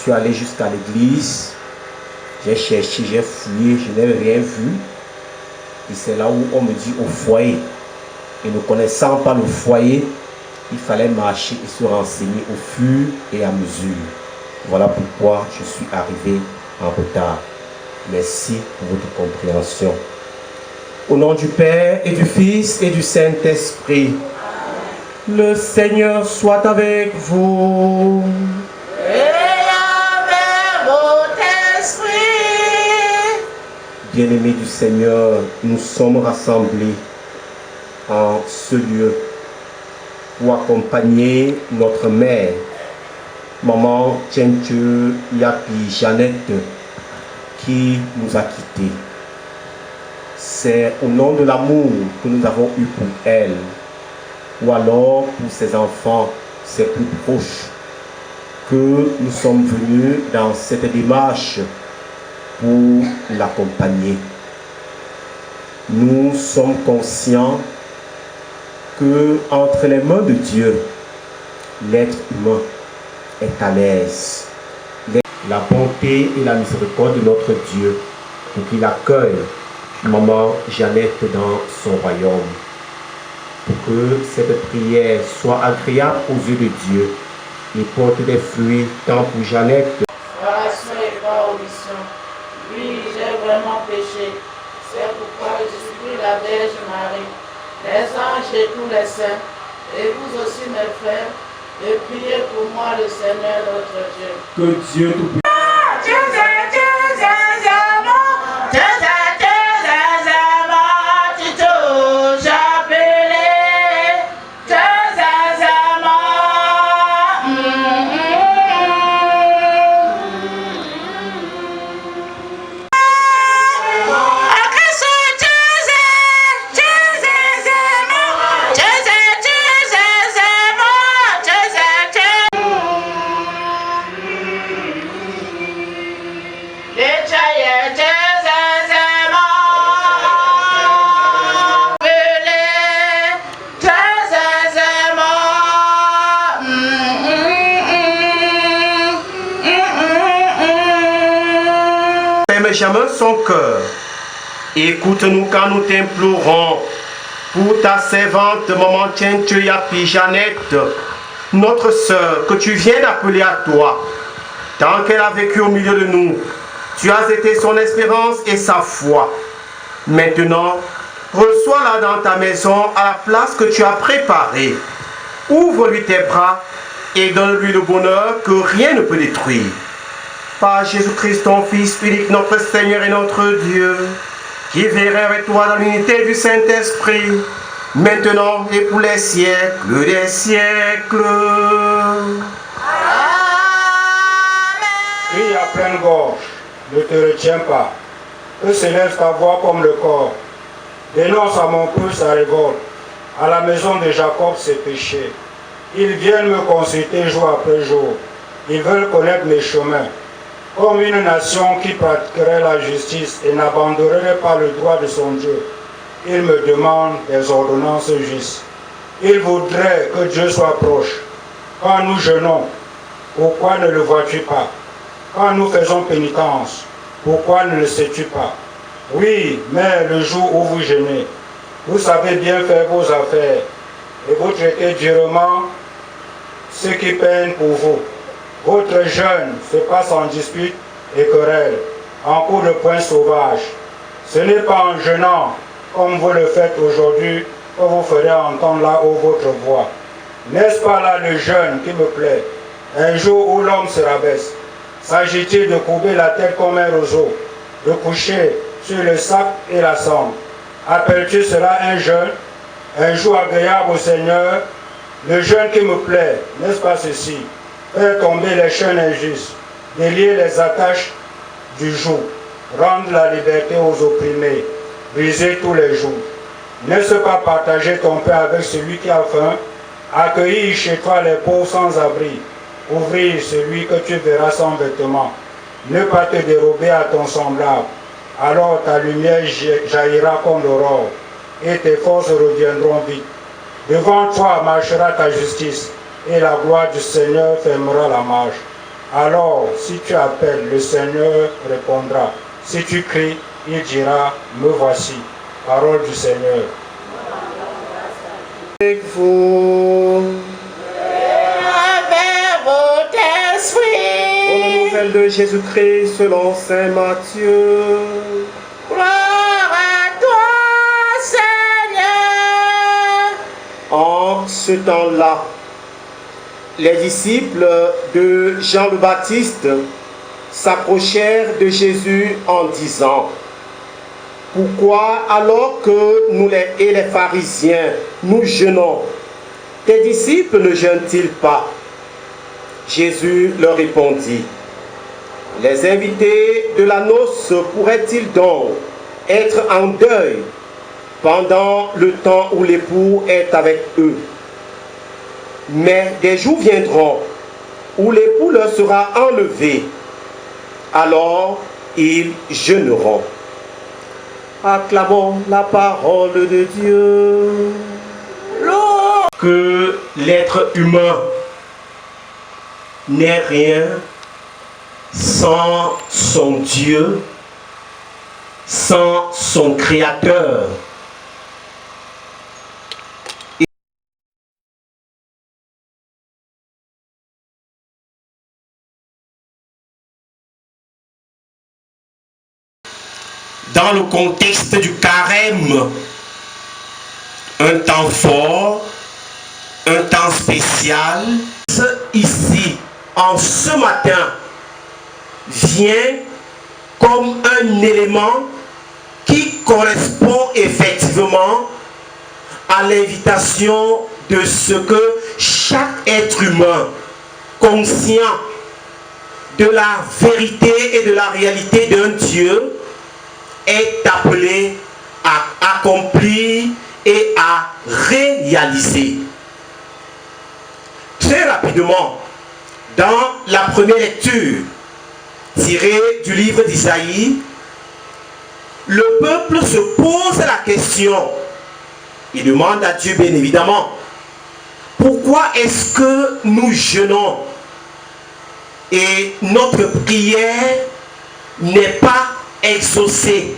Je suis allé jusqu'à l'église, j'ai cherché, j'ai fouillé, je n'ai rien vu. Et c'est là où on me dit au foyer. Et ne connaissant pas le foyer, il fallait marcher et se renseigner au fur et à mesure. Voilà pourquoi je suis arrivé en retard. Merci pour votre compréhension. Au nom du Père et du Fils et du Saint-Esprit, le Seigneur soit avec vous. Et avec votre esprit. Bien-aimés du Seigneur, nous sommes rassemblés en ce lieu pour accompagner notre mère, Maman Tchenche Yapi Jeannette, qui nous a quittés. C'est au nom de l'amour que nous avons eu pour elle, ou alors pour ses enfants, ses plus proches, que nous sommes venus dans cette démarche pour l'accompagner. Nous sommes conscients que entre les mains de Dieu, l'être humain est à l'aise. La bonté et la miséricorde de notre Dieu pour qu'il accueille Maman Jeannette dans son royaume. pour que cette prière soit agréable aux yeux de Dieu et porte des fruits tant pour Jeannette. Oration et par omission. Oui, j'ai vraiment péché. C'est pourquoi je supplie la Vierge Marie, les anges et tous les saints, et vous aussi mes frères, de prier pour moi le Seigneur notre Dieu. Que Dieu tout Benjamin son cœur. Écoute-nous quand nous t'implorons pour ta servante maman Tchentuyapi Jeannette, notre sœur, que tu viennes appeler à toi. Tant qu'elle a vécu au milieu de nous, tu as été son espérance et sa foi. Maintenant, reçois-la dans ta maison à la place que tu as préparée. Ouvre-lui tes bras et donne-lui le bonheur que rien ne peut détruire. Par Jésus-Christ, ton Fils unique, notre Seigneur et notre Dieu, qui verrait avec toi dans l'unité du Saint-Esprit, maintenant et pour les siècles des siècles. Crie à pleine gorge, ne te retiens pas, que s'élève ta voix comme le corps. Dénonce à mon peuple sa révolte, à la maison de Jacob ses péchés. Ils viennent me consulter jour après jour, ils veulent connaître mes chemins. Comme une nation qui pratiquerait la justice et n'abandonnerait pas le droit de son Dieu, ils me demandent des ordonnances justes. Ils voudraient que Dieu soit proche. Quand nous jeûnons, pourquoi ne le vois-tu pas? Quand nous faisons pénitence, pourquoi ne le sais-tu pas? Oui, mais le jour où vous jeûnez, vous savez bien faire vos affaires et vous traitez durement ceux qui peinent pour vous. Votre jeûne se passe en dispute et querelle, en coups de poing sauvage. Ce n'est pas en jeûnant, comme vous le faites aujourd'hui, que vous ferez entendre là-haut votre voix. N'est-ce pas là le jeûne qui me plaît? Un jour où l'homme se rabaisse. S'agit-il de courber la tête comme un roseau, de coucher sur le sac et la cendre? Appelles-tu cela un jeûne? Un jour agréable au Seigneur? Le jeûne qui me plaît, n'est-ce pas ceci? Faire tomber les chaînes injustes, délier les attaches du joug, rendre la liberté aux opprimés, briser tous les jours. N'est-ce pas partager ton pain avec celui qui a faim, accueillir chez toi les pauvres sans abri, ouvrir celui que tu verras sans vêtements, ne pas te dérober à ton semblable, alors ta lumière jaillira comme l'aurore, et tes forces reviendront vite. Devant toi marchera ta justice, et la gloire du Seigneur fermera la marche. Alors, si tu appelles, le Seigneur répondra. Si tu cries, il dira, me voici. Parole du Seigneur. Avec vous, Avec votre esprit, pour la nouvelle de Jésus-Christ selon Saint Matthieu. gloire à toi, Seigneur. En ce temps-là, les disciples de Jean le Baptiste s'approchèrent de Jésus en disant: pourquoi, alors que nous et les pharisiens, nous jeûnons, tes disciples ne jeûnent-ils pas? Jésus leur répondit: les invités de la noce pourraient-ils donc être en deuil pendant le temps où l'époux est avec eux? Mais des jours viendront où l'époux leur sera enlevé, alors ils jeûneront. Acclamons la parole de Dieu. Que l'être humain n'est rien sans son Dieu, sans son Créateur. dans le contexte du carême, un temps fort, un temps spécial. Ici, en ce matin, vient comme un élément qui correspond effectivement à l'invitation de ce que chaque être humain, conscient de la vérité et de la réalité d'un Dieu, est appelé à accomplir et à réaliser. Très rapidement, dans la première lecture tirée du livre d'Isaïe, le peuple se pose la question. Il demande à Dieu, bien évidemment, pourquoi est-ce que nous jeûnons et notre prière n'est pas exaucée?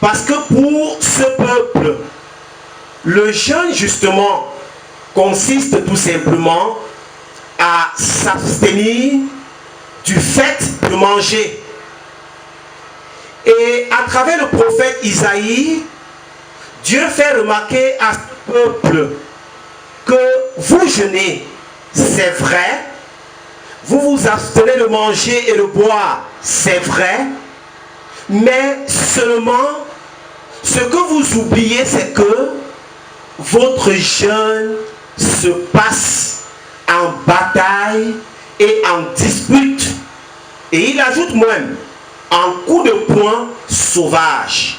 Parce que pour ce peuple, le jeûne justement consiste tout simplement à s'abstenir du fait de manger. Et à travers le prophète Isaïe, Dieu fait remarquer à ce peuple que vous jeûnez, c'est vrai, vous vous abstenez de manger et de boire, c'est vrai, mais seulement ce que vous oubliez, c'est que votre jeûne se passe en bataille et en dispute. Et il ajoute même en coup de poing sauvage.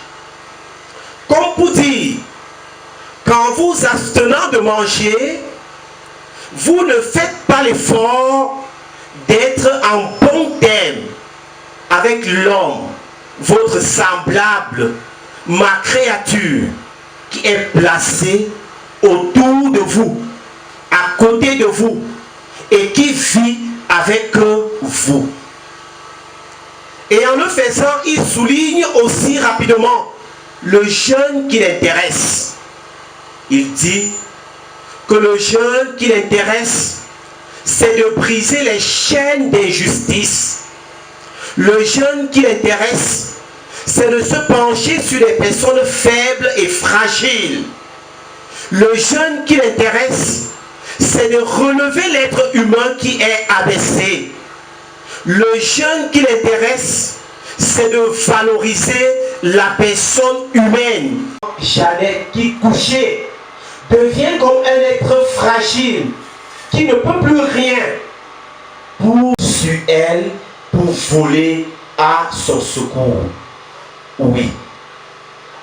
Comme pour dire, qu'en vous abstenant de manger, vous ne faites pas l'effort d'être en bon terme avec l'homme, votre semblable, ma créature, qui est placée autour de vous, à côté de vous, et qui vit avec vous. Et en le faisant, il souligne aussi rapidement le jeûne qui l'intéresse. Il dit que le jeûne qui l'intéresse, c'est de briser les chaînes d'injustice. Le jeûne qui l'intéresse, c'est de se pencher sur les personnes faibles et fragiles. Le jeûne qui l'intéresse, c'est de relever l'être humain qui est abaissé. Le jeûne qui l'intéresse, c'est de valoriser la personne humaine. Jeannette qui couchée devient comme un être fragile qui ne peut plus rien pour sur elle pour voler à son secours. Oui.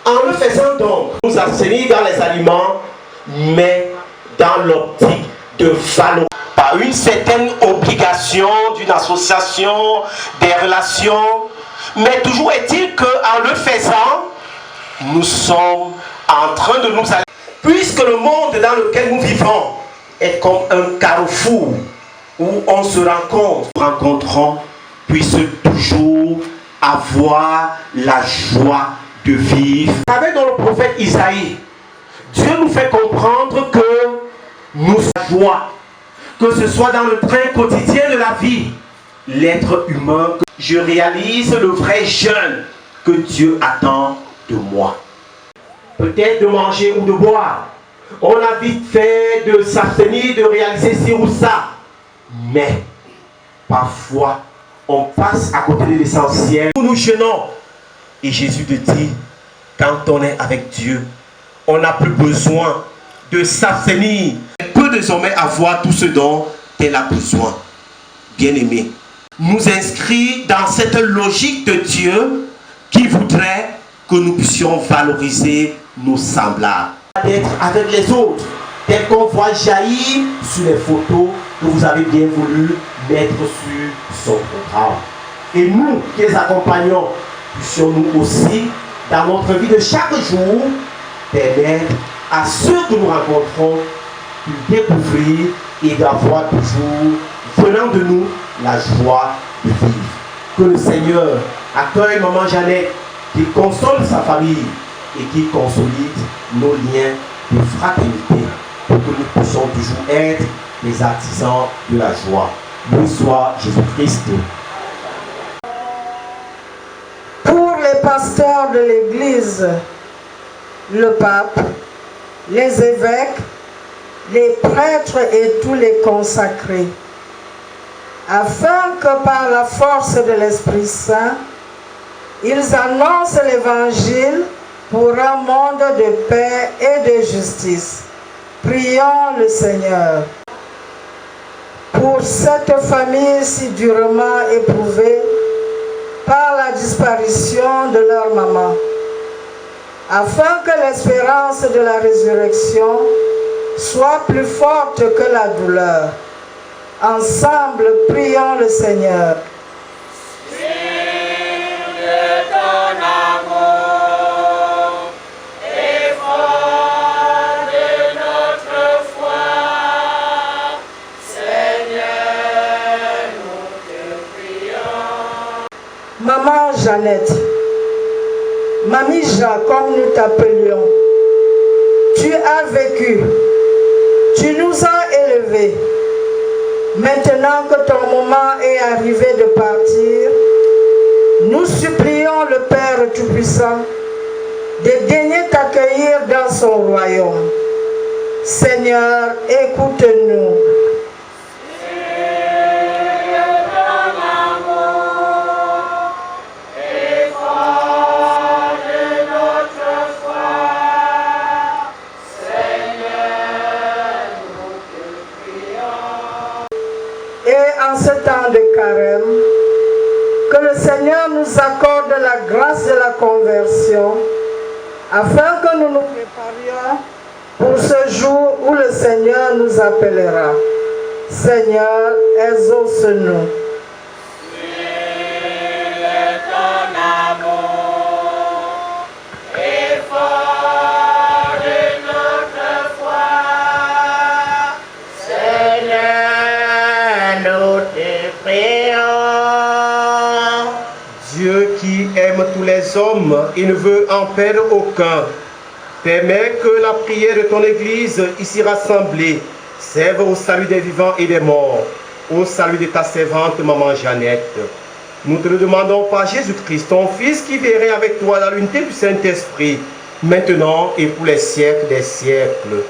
En le faisant donc, nous abstenir dans les aliments, mais dans l'optique de valoriser par une certaine obligation d'une association, des relations, mais toujours est-il qu'en le faisant, nous sommes en train de nous aller. Puisque le monde dans lequel nous vivons est comme un carrefour où on se rencontre, nous rencontrons, puisse toujours avoir la joie de vivre. Vous savez, dans le prophète Isaïe, Dieu nous fait comprendre que nous sommes joie, que ce soit dans le train quotidien de la vie, l'être humain, je réalise le vrai jeûne que Dieu attend de moi. Peut-être de manger ou de boire. On a vite fait de s'abstenir, de réaliser ci ou ça. Mais parfois, on passe à côté de l'essentiel. Nous jeûnons. Et Jésus te dit, quand on est avec Dieu, on n'a plus besoin de s'abstenir. On peut désormais avoir tout ce dont elle a besoin. Bien-aimé, nous inscrire dans cette logique de Dieu qui voudrait que nous puissions valoriser nos semblables. D'être avec les autres, tel qu'on voit jaillir sur les photos que vous avez bien voulu mettre sur son programme. Et nous qui les accompagnons, puissions-nous aussi, dans notre vie de chaque jour, permettre à ceux que nous rencontrons de découvrir et d'avoir toujours, venant de nous, la joie de vivre. Que le Seigneur accueille maman Jeannette, qui console sa famille et qui consolide nos liens de fraternité pour que nous puissions toujours être les artisans de la joie. Loué soit Jésus-Christ. Pour les pasteurs de l'Église, le pape, les évêques, les prêtres et tous les consacrés, afin que par la force de l'Esprit Saint, ils annoncent l'Évangile pour un monde de paix et de justice. Prions le Seigneur. Pour cette famille si durement éprouvée par la disparition de leur maman, afin que l'espérance de la résurrection soit plus forte que la douleur. Ensemble, prions le Seigneur. Maman Jeannette, Mamie Jean, comme nous t'appelions, tu as vécu, tu nous as élevés. Maintenant que ton moment est arrivé de partir, nous supplions le Père Tout-Puissant de daigner t'accueillir dans son royaume. Seigneur, écoute-nous. En ce temps de carême, que le Seigneur nous accorde la grâce de la conversion, afin que nous nous préparions pour ce jour où le Seigneur nous appellera. Seigneur, exauce-nous. Dieu qui aime tous les hommes et ne veut en perdre aucun, permets que la prière de ton Église ici rassemblée serve au salut des vivants et des morts, au salut de ta servante Maman Jeannette. Nous te le demandons par Jésus-Christ, ton Fils, qui verrait avec toi dans l'unité du Saint-Esprit, maintenant et pour les siècles des siècles.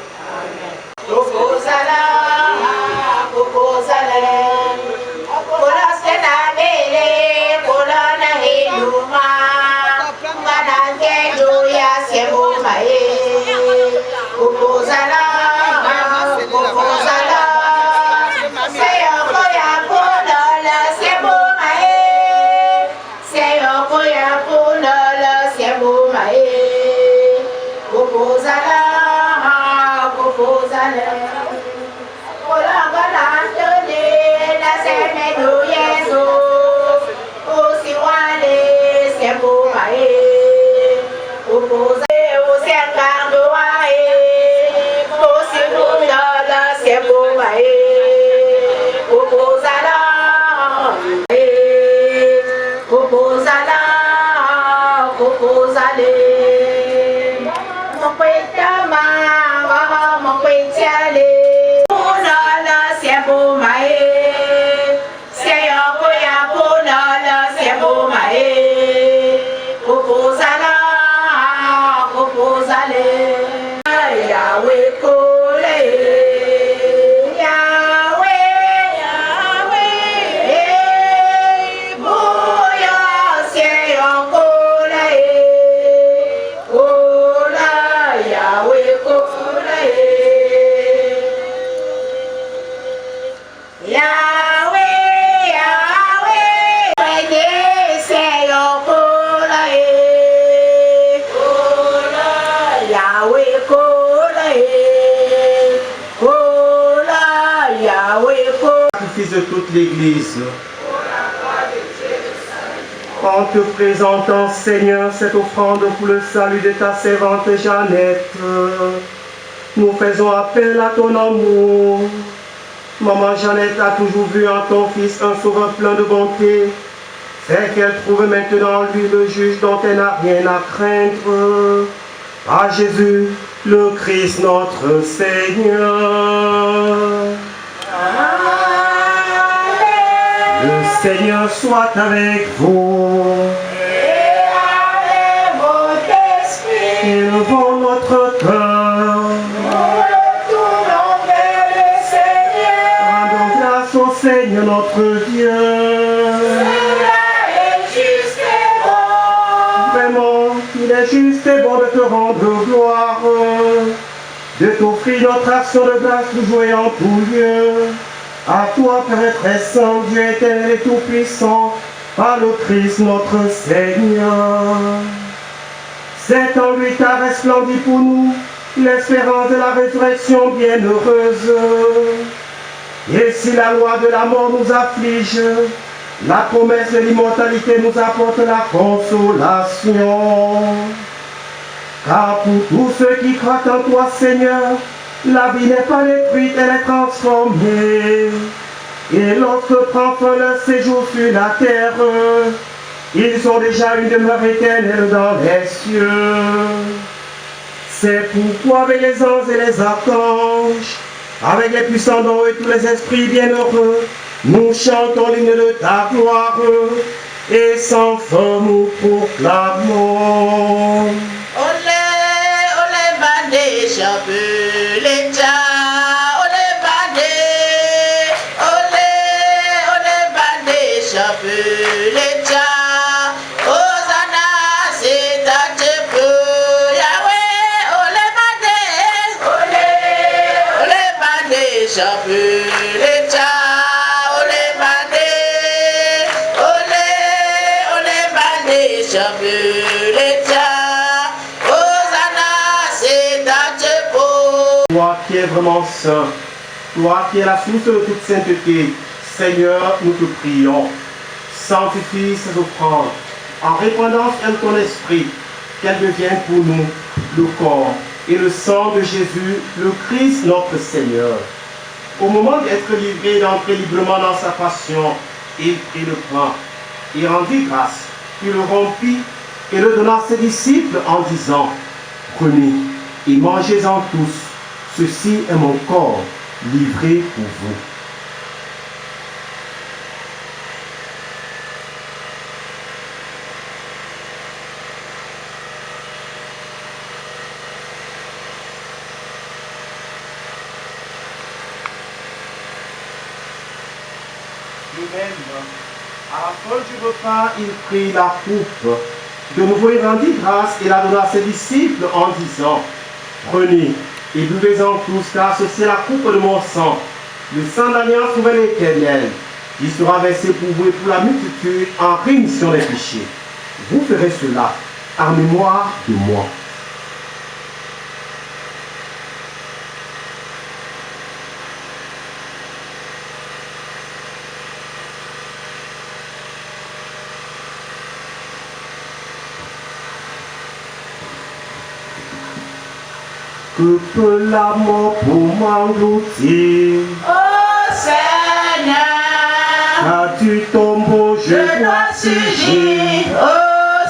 De toute l'Église. En te présentant, Seigneur, cette offrande pour le salut de ta servante Jeannette, nous faisons appel à ton amour. Maman Jeannette a toujours vu en ton Fils un sauveur plein de bonté. C'est qu'elle trouve maintenant en lui le juge dont elle n'a rien à craindre. À Jésus, le Christ notre Seigneur. Le Seigneur soit avec vous. Et élevons notre cœur. Nous retournons vers le Seigneur. Rendons grâce au Seigneur notre Dieu. Cela est juste et bon. Vraiment, il est juste et bon de te rendre gloire, de t'offrir notre action de grâce toujours et en tout lieu. À toi, Père très saint, Dieu éternel et tout-puissant, par le Christ notre Seigneur. C'est en lui qu'a resplendi pour nous l'espérance de la résurrection bienheureuse. Et si la loi de la mort nous afflige, la promesse de l'immortalité nous apporte la consolation. Car pour tous ceux qui croient en toi, Seigneur, la vie n'est pas détruite, elle est transformée. Et lorsque prend fin leur séjour sur la terre, ils ont déjà une demeure éternelle dans les cieux. C'est pourquoi avec les anges et les archanges, avec les puissants d'en haut et tous les esprits bienheureux, nous chantons l'hymne de ta gloire et sans fin nous proclamons. Olé, olé, bandé, chapeleta. Olé, bandé. Olé, olé, bandé, chapeleta. Hosanna, c'est à Dieu pour Yahweh. Olé, bandé. Olé, olé, bandé, chapeleta. Olé, bandé. Olé, olé, bandé, chapeleta. Toi qui es vraiment saint, toi qui es la source de toute sainteté, Seigneur, nous te prions. Sanctifie ces offrandes en répandant sur ton esprit, qu'elles deviennent pour nous le corps et le sang de Jésus, le Christ notre Seigneur. Au moment d'être livré et d'entrer librement dans sa passion, il prit le pain, il rendit grâce, il le rompit et le donna à ses disciples en disant, prenez et mangez-en tous, ceci est mon corps livré pour vous. Lui-même, à la fin du repas, il prit la coupe. De nouveau, il rendit grâce et la donna à ses disciples en disant, prenez et buvez-en tous, car ceci est la coupe de mon sang, le sang d'alliance nouvelle éternelle. Il sera versé pour vous et pour la multitude en rémission des péchés. Vous ferez cela en mémoire de moi. Que peut la mort pour m'engloutir? Ô Seigneur, Car du tombeau je dois surgir. Ô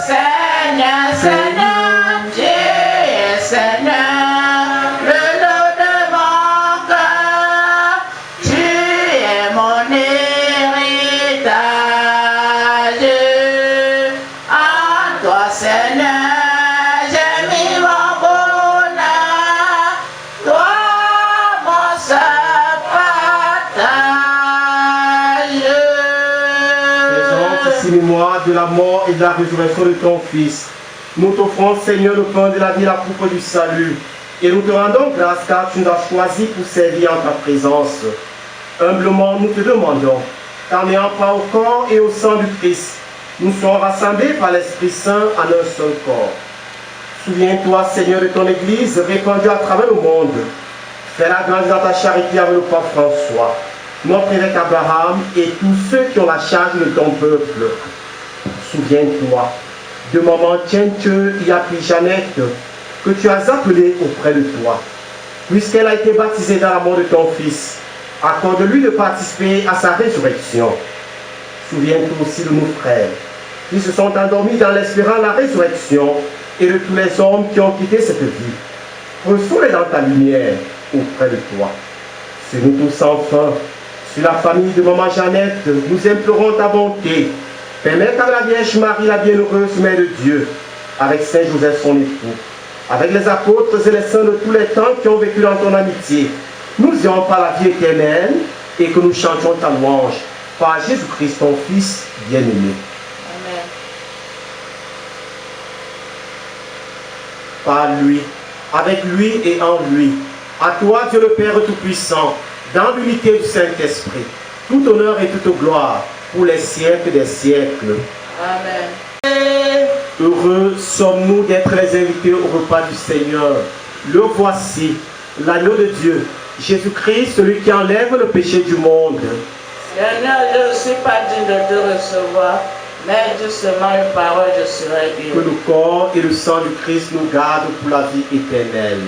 Seigneur, Seigneur, Dieu est Seigneur, le lot de mon cœur, tu es mon héritage. En toi, Seigneur, j'ai mis mon bonheur, toi, mon seul partage. Présente ici mémoire de la mort et de la résurrection de ton Fils. Nous t'offrons, Seigneur, le pain de la vie, la coupe du salut. Et nous te rendons grâce car tu nous as choisis pour servir en ta présence. Humblement, nous te demandons, qu'en ayant part au corps et au sang du Christ, nous soyons rassemblés par l'Esprit Saint en un seul corps. Souviens-toi, Seigneur, de ton Église répandue à travers le monde. Fais la grâce dans ta charité avec le pape François, notre évêque Abraham et tous ceux qui ont la charge de ton peuple. Souviens-toi de maman Tienche Yapi Jeannette que tu as appelée auprès de toi. Puisqu'elle a été baptisée dans la mort de ton Fils, accorde-lui de participer à sa résurrection. Souviens-toi aussi de nos frères qui se sont endormis dans l'espérance de la résurrection et de tous les hommes qui ont quitté cette vie. Reçois-les dans ta lumière auprès de toi. C'est nous tous enfin, sur la famille de maman Jeannette, nous implorons ta bonté. Permets qu'avec la Vierge Marie, la bienheureuse Mère de Dieu, avec Saint Joseph son époux, avec les apôtres et les saints de tous les temps qui ont vécu dans ton amitié, nous ayons par la vie éternelle et que nous chantions ta louange par Jésus-Christ, ton Fils bien-aimé. Amen. Par lui, avec lui et en lui, à toi Dieu le Père Tout-Puissant, dans l'unité du Saint-Esprit, tout honneur et toute gloire pour les siècles des siècles. Amen. Heureux sommes-nous d'être les invités au repas du Seigneur. Le voici, l'agneau de Dieu, Jésus-Christ, celui qui enlève le péché du monde. Seigneur, je ne suis pas digne de te recevoir, mais dis seulement une parole, je serai guéri. Que le corps et le sang du Christ nous gardent pour la vie éternelle.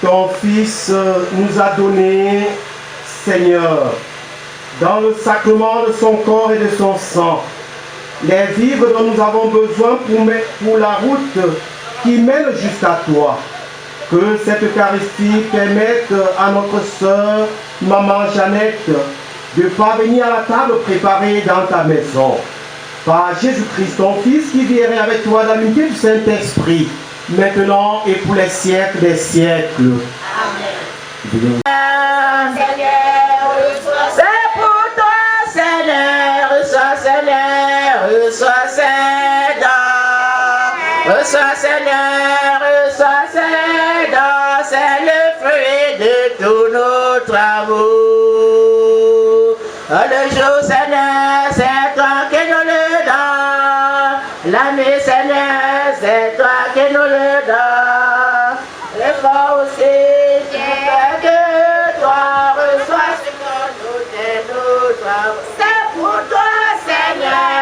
Ton Fils nous a donné, Seigneur, dans le sacrement de son corps et de son sang, les vivres dont nous avons besoin pour la route qui mène jusqu'à toi. Que cette Eucharistie permette à notre sœur, Maman Jeannette, de parvenir à la table préparée dans ta maison. Par Jésus-Christ, ton Fils, qui vierait avec toi dans l'unité du Saint-Esprit, maintenant et pour les siècles des siècles. Amen. C'est pour toi, Seigneur, reçois, Seigneur, reçois, Seigneur, reçois, Seigneur, reçois, Seigneur, c'est le fruit de tous nos travaux. Le jour, Seigneur, c'est toi qui nous le donnes. La nuit, Seigneur, c'est toi qui nous le donnes. L'effort aussi, tu fais que toi reçois ce que nous t'es nous travaux. C'est pour toi, Seigneur.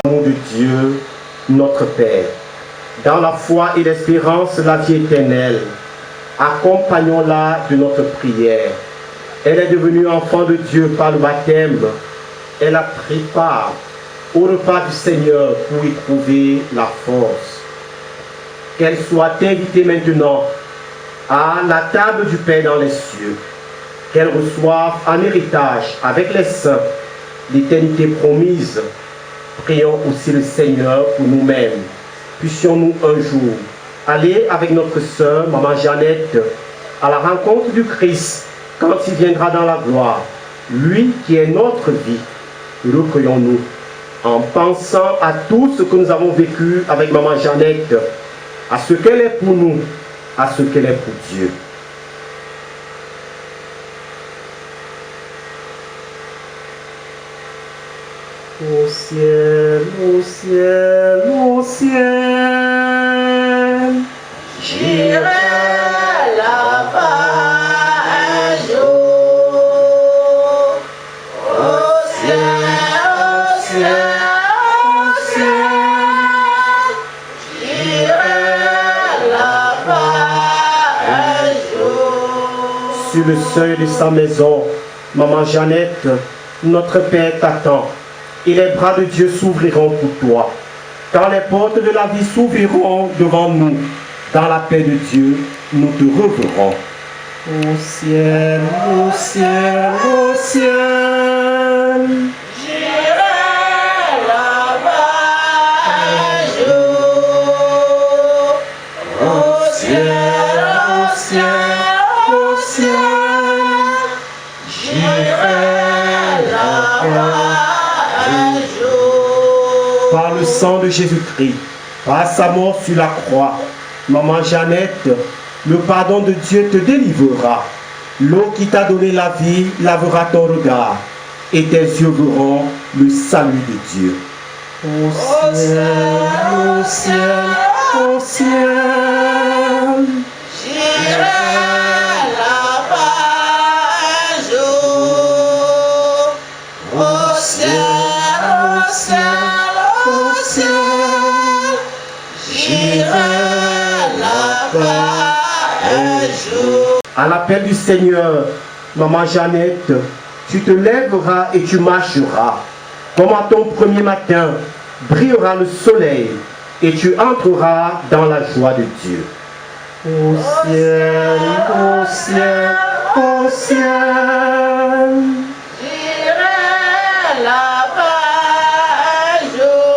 Nom de Dieu, notre Père, dans la foi et l'espérance de la vie éternelle, accompagnons-la de notre prière. Elle est devenue enfant de Dieu par le baptême. Elle a pris part au repas du Seigneur pour y trouver la force. Qu'elle soit invitée maintenant à la table du Père dans les cieux. Qu'elle reçoive en héritage avec les saints l'éternité promise. Prions aussi le Seigneur pour nous-mêmes. Puissions-nous un jour aller avec notre sœur, Maman Jeannette, à la rencontre du Christ quand il viendra dans la gloire. Lui qui est notre vie, recueillons-nous en pensant à tout ce que nous avons vécu avec maman Jeannette, à ce qu'elle est pour nous, à ce qu'elle est pour Dieu. Au ciel, au ciel, au ciel, J'irai là-bas un jour. Au ciel, au ciel, au ciel. J'irai là-bas un jour. sur le seuil de sa maison, maman Jeannette, notre Père t'attend. Et les bras de Dieu s'ouvriront pour toi. Quand les portes de la vie s'ouvriront devant nous, dans la paix de Dieu, nous te reverrons. Au ciel, au ciel, au ciel. J'irai là-bas un jour. Au ciel, au ciel, au ciel. J'irai là-bas. Par le sang de Jésus-Christ, par sa mort sur la croix, maman Jeannette, le pardon de Dieu te délivrera. L'eau qui t'a donné la vie lavera ton regard et tes yeux verront le salut de Dieu. Au ciel, au ciel, au ciel. J'irai là-bas un jour. Au ciel, au ciel, au ciel. J'irai là-bas un jour. À l'appel du Seigneur, maman Jeannette, tu te lèveras et tu marcheras. Comme à ton premier matin, brillera le soleil et tu entreras dans la joie de Dieu. Au ciel, au ciel, au ciel. J'irai là-bas un jour.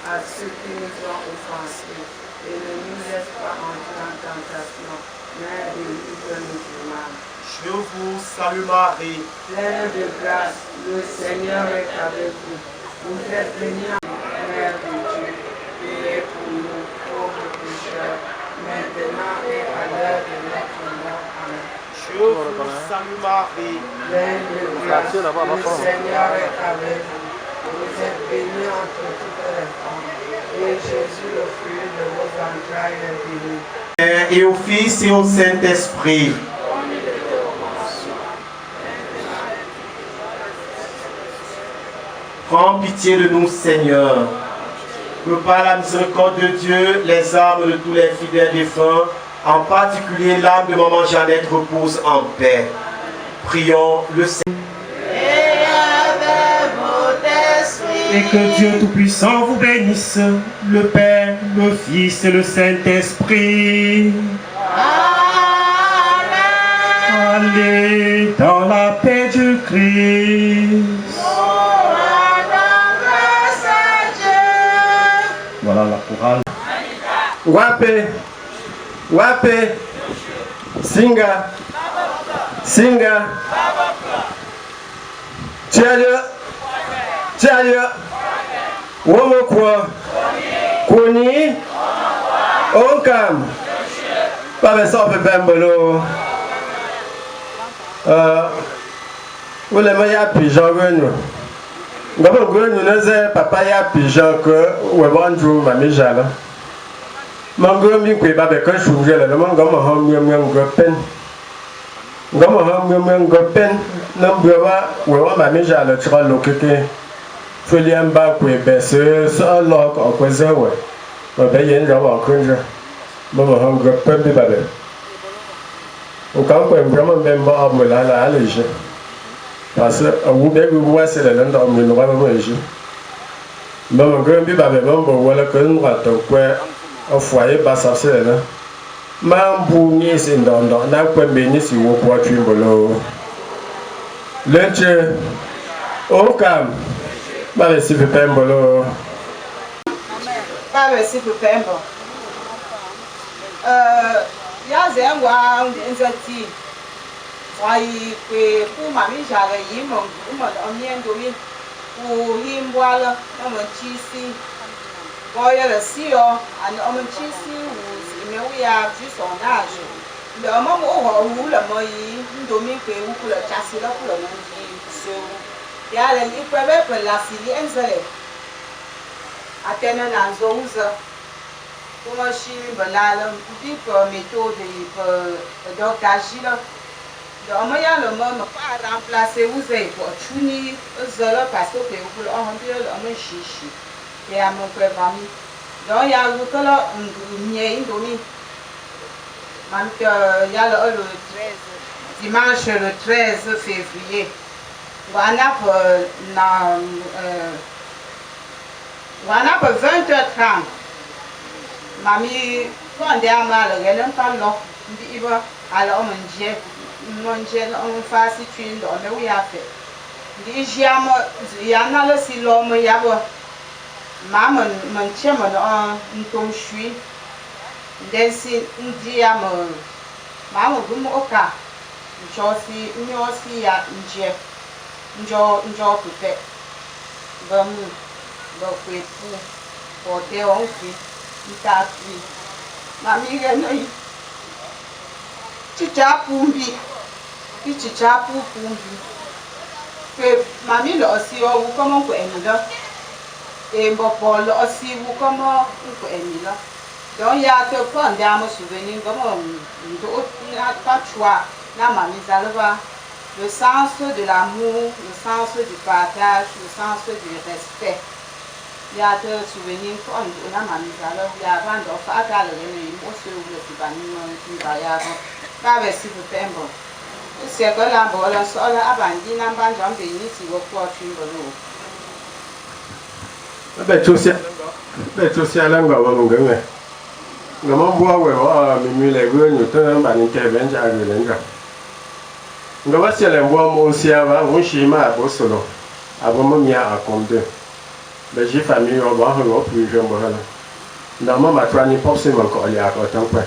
À ceux qui nous ont offensés, et ne nous laisse pas entrer en tentation, mais délivre-nous du mal. Je vous salue Marie, Pleine de grâce, le Seigneur est avec vous. Vous êtes bénie en Mère de Dieu, priez pour nous, pauvres pécheurs, maintenant et à l'heure de notre mort. Amen. je vous salue Marie, Pleine de grâce, le Seigneur est avec vous. Vous êtes bénie entre toutes les femmes, et Jésus, le fruit de vos entrailles, est béni. Père et au Fils et au Saint-Esprit. Prends pitié de nous, Seigneur, que par la miséricorde de Dieu, les âmes de tous les fidèles défunts, en particulier l'âme de maman Jeannette, repose en paix. Prions le Seigneur. Et que Dieu Tout-Puissant vous bénisse, le Père, le Fils et le Saint-Esprit. Amen. Allez dans la paix du Christ. Voilà la chorale. Wape, wape, singa, singa, tialia, tialia, womokwa, koni, onkam, pas ça peut bien bolo. Vous les meilleurs pigeons venus. Ngabo ngwenyu neze papa ya pigeon que webanju mamijala. Mango mi kwe babe kan shungela le mango ma ham yam gopen. Ngamo ham yam gopen nambwa wewa mamijala tira lokeke. Feliam ba kwe bese so lok okwezewe. Babe yen rawa kunja. Mama ham gopen bi babe. O kan kwe vraiment member amula la alleje. Parce que vous devez voir c'est le nom de mon roi Moïse. Maman Grambi babe mambo wala que nous ratons quoi au foyer basa c'est là. Mambo ni c'est dans na quoi béni si vous pouvez tuer bolo. Lunch au cam. Babe si peut pas bolo. Babe si peut pas. ya zengwa nzati wai kwe ku mami jare yi mo omiendo mi ku himbwa la mo chisi boya le sio an mo chisi u me ya ju son âge le mo ho hu le mo yi ndomi kwe u ku le chasi la ku le mo yi so ya le ni pe la sili enzele atena na zo uza kuma shi banala bi ko méthode pe docteur Gilles da ma ya le mo pas remplacer vous et pour chuni zolo parce que vous le on dit le mo chichi et à mon frère ami donc ya vous que là nie indomi man que ya le 13 dimanche le 13 février voilà pour na 20h30 mami quand dia mal le pas lo ndi ba ala o manje on fa si tu ndo me wi afa ndi jiamo ya na le si lo mo ya bo mama man chema no ntom shui ndesi ndi ya mo mama bu mo oka njosi ya nje njo kupe ba mu ba kwetu pote onfi ntaki mami gano chichapumbi pe mami lo si o wu komo ko emilo e mbo po lo si wu komo ko emilo donc ya te prendre des souvenirs comme ndo na pas choix na mami zalva le sens de l'amour, le sens du partage, le sens du respect. Il y a des souvenirs qu'on a mis à l'heure, il y a avant de faire à l'heure, moi je vous le dis pas, nous travaillons. Pas si vous faites bon. C'est que la bonne sol a bandit, n'a pas de béni si vous pouvez faire l'eau. Ben, tu sais, à l'angle, on va gagner. Le monde boit, ouais, mais les gars, nous tenons à l'intervention à l'angle. Nga wasele mbwa mosi ava unshima abosolo abomo mia akomde beji famille o ba ho plus je mbala na mama trani popse mo ko ya ko tankwe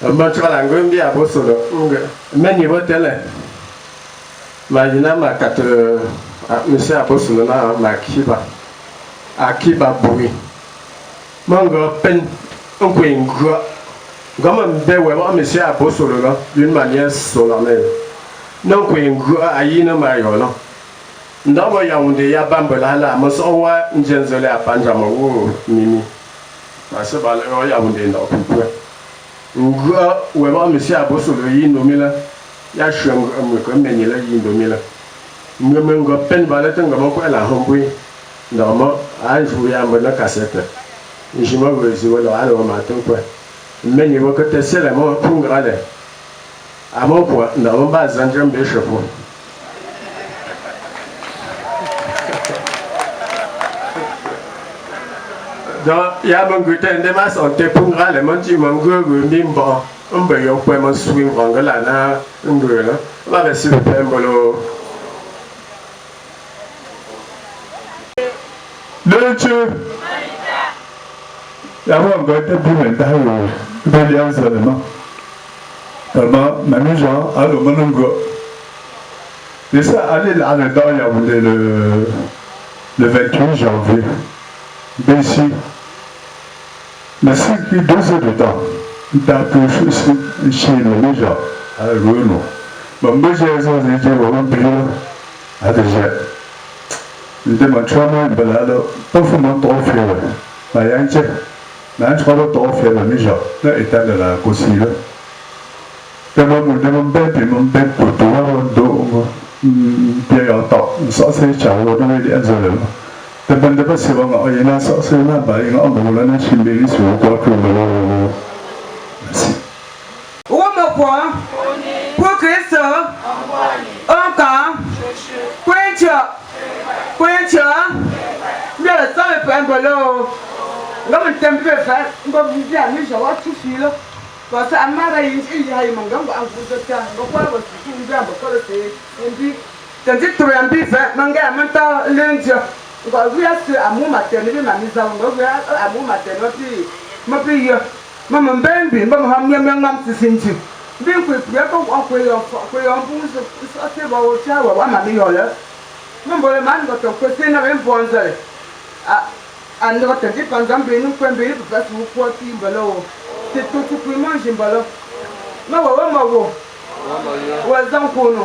amma trala ngombi abosolo nga meni botele majina makat monsieur abosolo na makiba akiba bui mango pen ngwengo comme bewe wa monsieur apostole là d'une manière solennelle non ko ngu ayina mayo no ndabo ya unde ya bambela la maso wa njenzele apanja mawo mimi parce ba le ya unde ndo kupwe ngu we wa monsieur apostole yi no mila ya shwengo am ko menyela yi ndo mila ngo pen bala tanga ko la hombui ndamo anju ya mbona cassette njima go ziwelo ala ma tonkwe mais il faut que tu sais les mots pour grader. À mon point, dans mon bas, j'aime bien chapeau. Donc, il y a mon goûter, des masses, on te pour grader, mon petit mango, mimbo, on peut y avoir mon swing, on va là, on va rester le pembolo. Le Dieu. D'abord, on va être plus maintenant, William seulement. Tellement, même gens, alors, mon et ça, allez là, dedans, il y a le 28 janvier. Mais ici, mais c'est qui 2 heures de temps. T'as pu chez les gens, à Renault. Bon, moi, j'ai dit, on va plus à déjà. Il demande, tu vas me dire, pas vraiment trop fier. Mais il y a un check. Mais je crois que tu as fait le déjà, là, état de la cosille. Je vais mon bête pour toi, bien temps. Ça, c'est Charles, on est désolé. Je ne sais pas si on y a ça, c'est là, il y a un peu de chimie sur le corps. Merci. Où me quoi? Pour Christ, encore, Quencha, bien le sang est pas un peu l'eau. Là, on t'aime bien faire, on va vous dire, mais je vois tout fil. Parce que à ma il y a un mangan, on vous dit, on va voir si vous avez un peu de temps. Tandis que tu as un peu fait, manga, maintenant, lundi, on va voir si à mon matin, ma mise à mon amour matin, ma fille, Maman ben bin, maman ham yam ngam sinti. Bin ko ya ko yo bu so te ba o cha wa ma mi yo le. Mambo le man go to ko te na ben bonza. And got a dip and dumping, when be because we put in below. The two to manage below. No, one more. Well, don't go.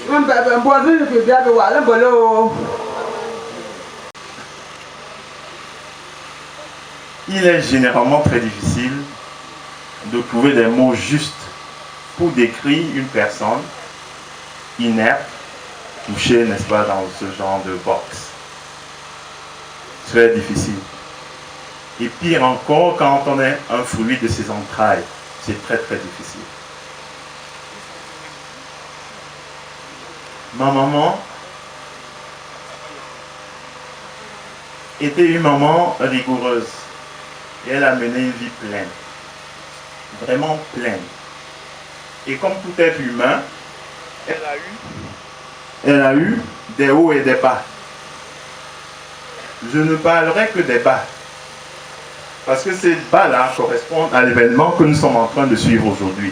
One baby and boy, if you gather while below. Il est généralement très difficile de trouver des mots justes pour décrire une personne inerte, touchée, n'est-ce pas, dans ce genre de box. Très difficile. Et pire encore, quand on est un fruit de ses entrailles, c'est très très difficile. Ma maman était une maman rigoureuse et elle a mené une vie pleine, vraiment pleine. Et comme tout être humain, elle a eu des hauts et des bas. Je ne parlerai que des bas. Parce que ces bas-là correspondent à l'événement que nous sommes en train de suivre aujourd'hui.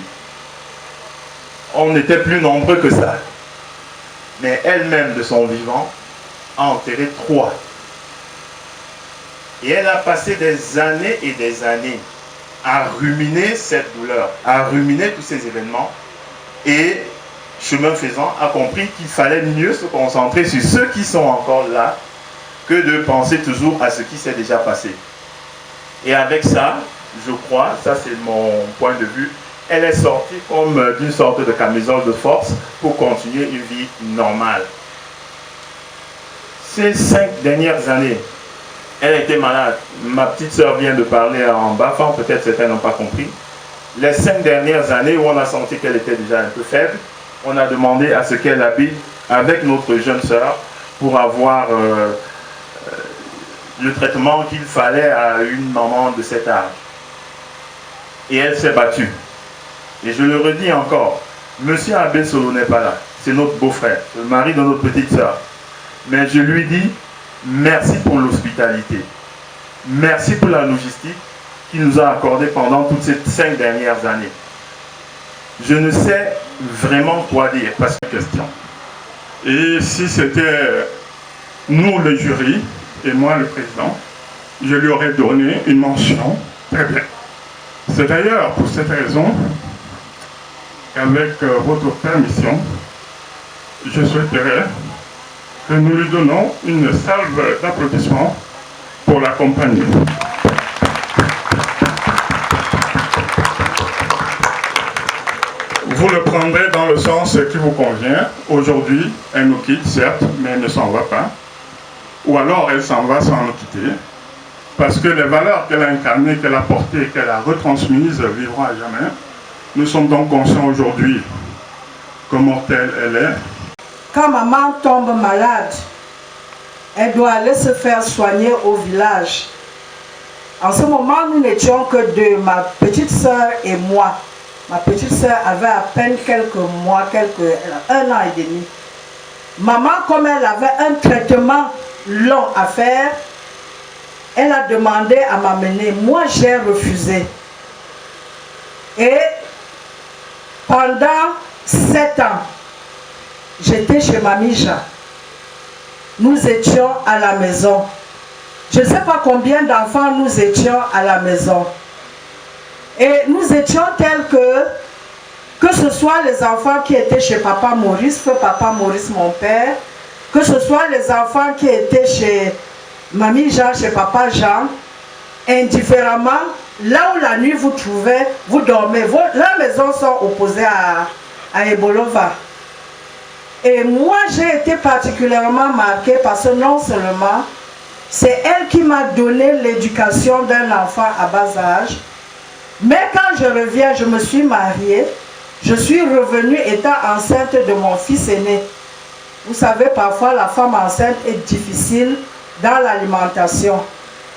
On était plus nombreux que ça. Mais elle-même, de son vivant, a enterré 3. Et elle a passé des années et des années à ruminer cette douleur, à ruminer tous ces événements. Et, chemin faisant, a compris qu'il fallait mieux se concentrer sur ceux qui sont encore là que de penser toujours à ce qui s'est déjà passé. Et avec ça, je crois, ça c'est mon point de vue, elle est sortie comme d'une sorte de camisole de force pour continuer une vie normale. Ces 5 dernières années, elle était malade. Ma petite sœur vient de parler en bafant, peut-être certains n'ont pas compris. Les 5 dernières années où on a senti qu'elle était déjà un peu faible, on a demandé à ce qu'elle habite avec notre jeune sœur pour avoir le traitement qu'il fallait à une maman de cet âge. Et elle s'est battue. Et je le redis encore, Monsieur Abbé Solo n'est pas là. C'est notre beau-frère, le mari de notre petite sœur. Mais je lui dis, merci pour l'hospitalité. Merci pour la logistique qu'il nous a accordée pendant toutes ces 5 dernières années. Je ne sais vraiment quoi dire, parce que question. Et si c'était nous le jury, et moi le président, je lui aurais donné une mention très bien. C'est d'ailleurs pour cette raison qu'avec votre permission, je souhaiterais que nous lui donnons une salve d'applaudissements pour l'accompagner. Vous le prendrez dans le sens qui vous convient. Aujourd'hui, elle nous quitte, certes, mais elle ne s'en va pas. Ou alors elle s'en va sans nous quitter, parce que les valeurs qu'elle a incarnées, qu'elle a portées, qu'elle a retransmises vivront à jamais. Nous sommes donc conscients aujourd'hui que mortelle elle est. Quand maman tombe malade, elle doit aller se faire soigner au village. En ce moment, nous n'étions que 2, ma petite sœur et moi. Ma petite sœur avait à peine quelques mois, 1 an et demi. Maman, comme elle avait un traitement long à faire, elle a demandé à m'amener. Moi, j'ai refusé. Et pendant 7 ans, j'étais chez Mamie Jean. Nous étions à la maison. Je ne sais pas combien d'enfants nous étions à la maison. Et nous étions tels que ce soit les enfants qui étaient chez Papa Maurice, feu Papa Maurice mon père, que ce soit les enfants qui étaient chez Mamie Jean, chez Papa Jean, indifféremment, là où la nuit vous trouvez, vous dormez. Leurs maisons sont opposées à Ebolova. Et moi, j'ai été particulièrement marquée parce que non seulement, c'est elle qui m'a donné l'éducation d'un enfant à bas âge, mais quand je reviens, je me suis mariée, je suis revenue étant enceinte de mon fils aîné. Vous savez, parfois, la femme enceinte est difficile dans l'alimentation.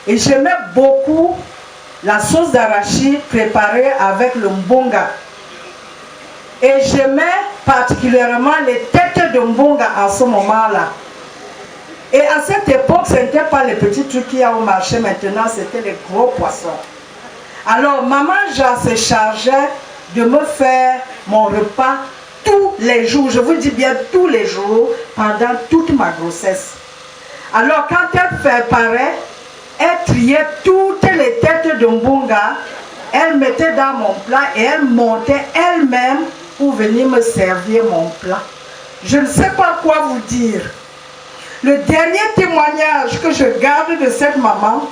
Et j'aimais beaucoup la sauce d'arachide préparée avec le mbonga. Et j'aimais particulièrement les têtes de mbonga en ce moment-là. Et à cette époque, ce n'était pas les petits trucs qu'il y a au marché maintenant, c'était les gros poissons. Alors, maman Jean se chargeait de me faire mon repas tous les jours, je vous dis bien tous les jours, pendant toute ma grossesse. Alors, quand elle préparait, elle triait toutes les têtes de mbunga, elle mettait dans mon plat et elle montait elle-même pour venir me servir mon plat. Je ne sais pas quoi vous dire. Le dernier témoignage que je garde de cette maman,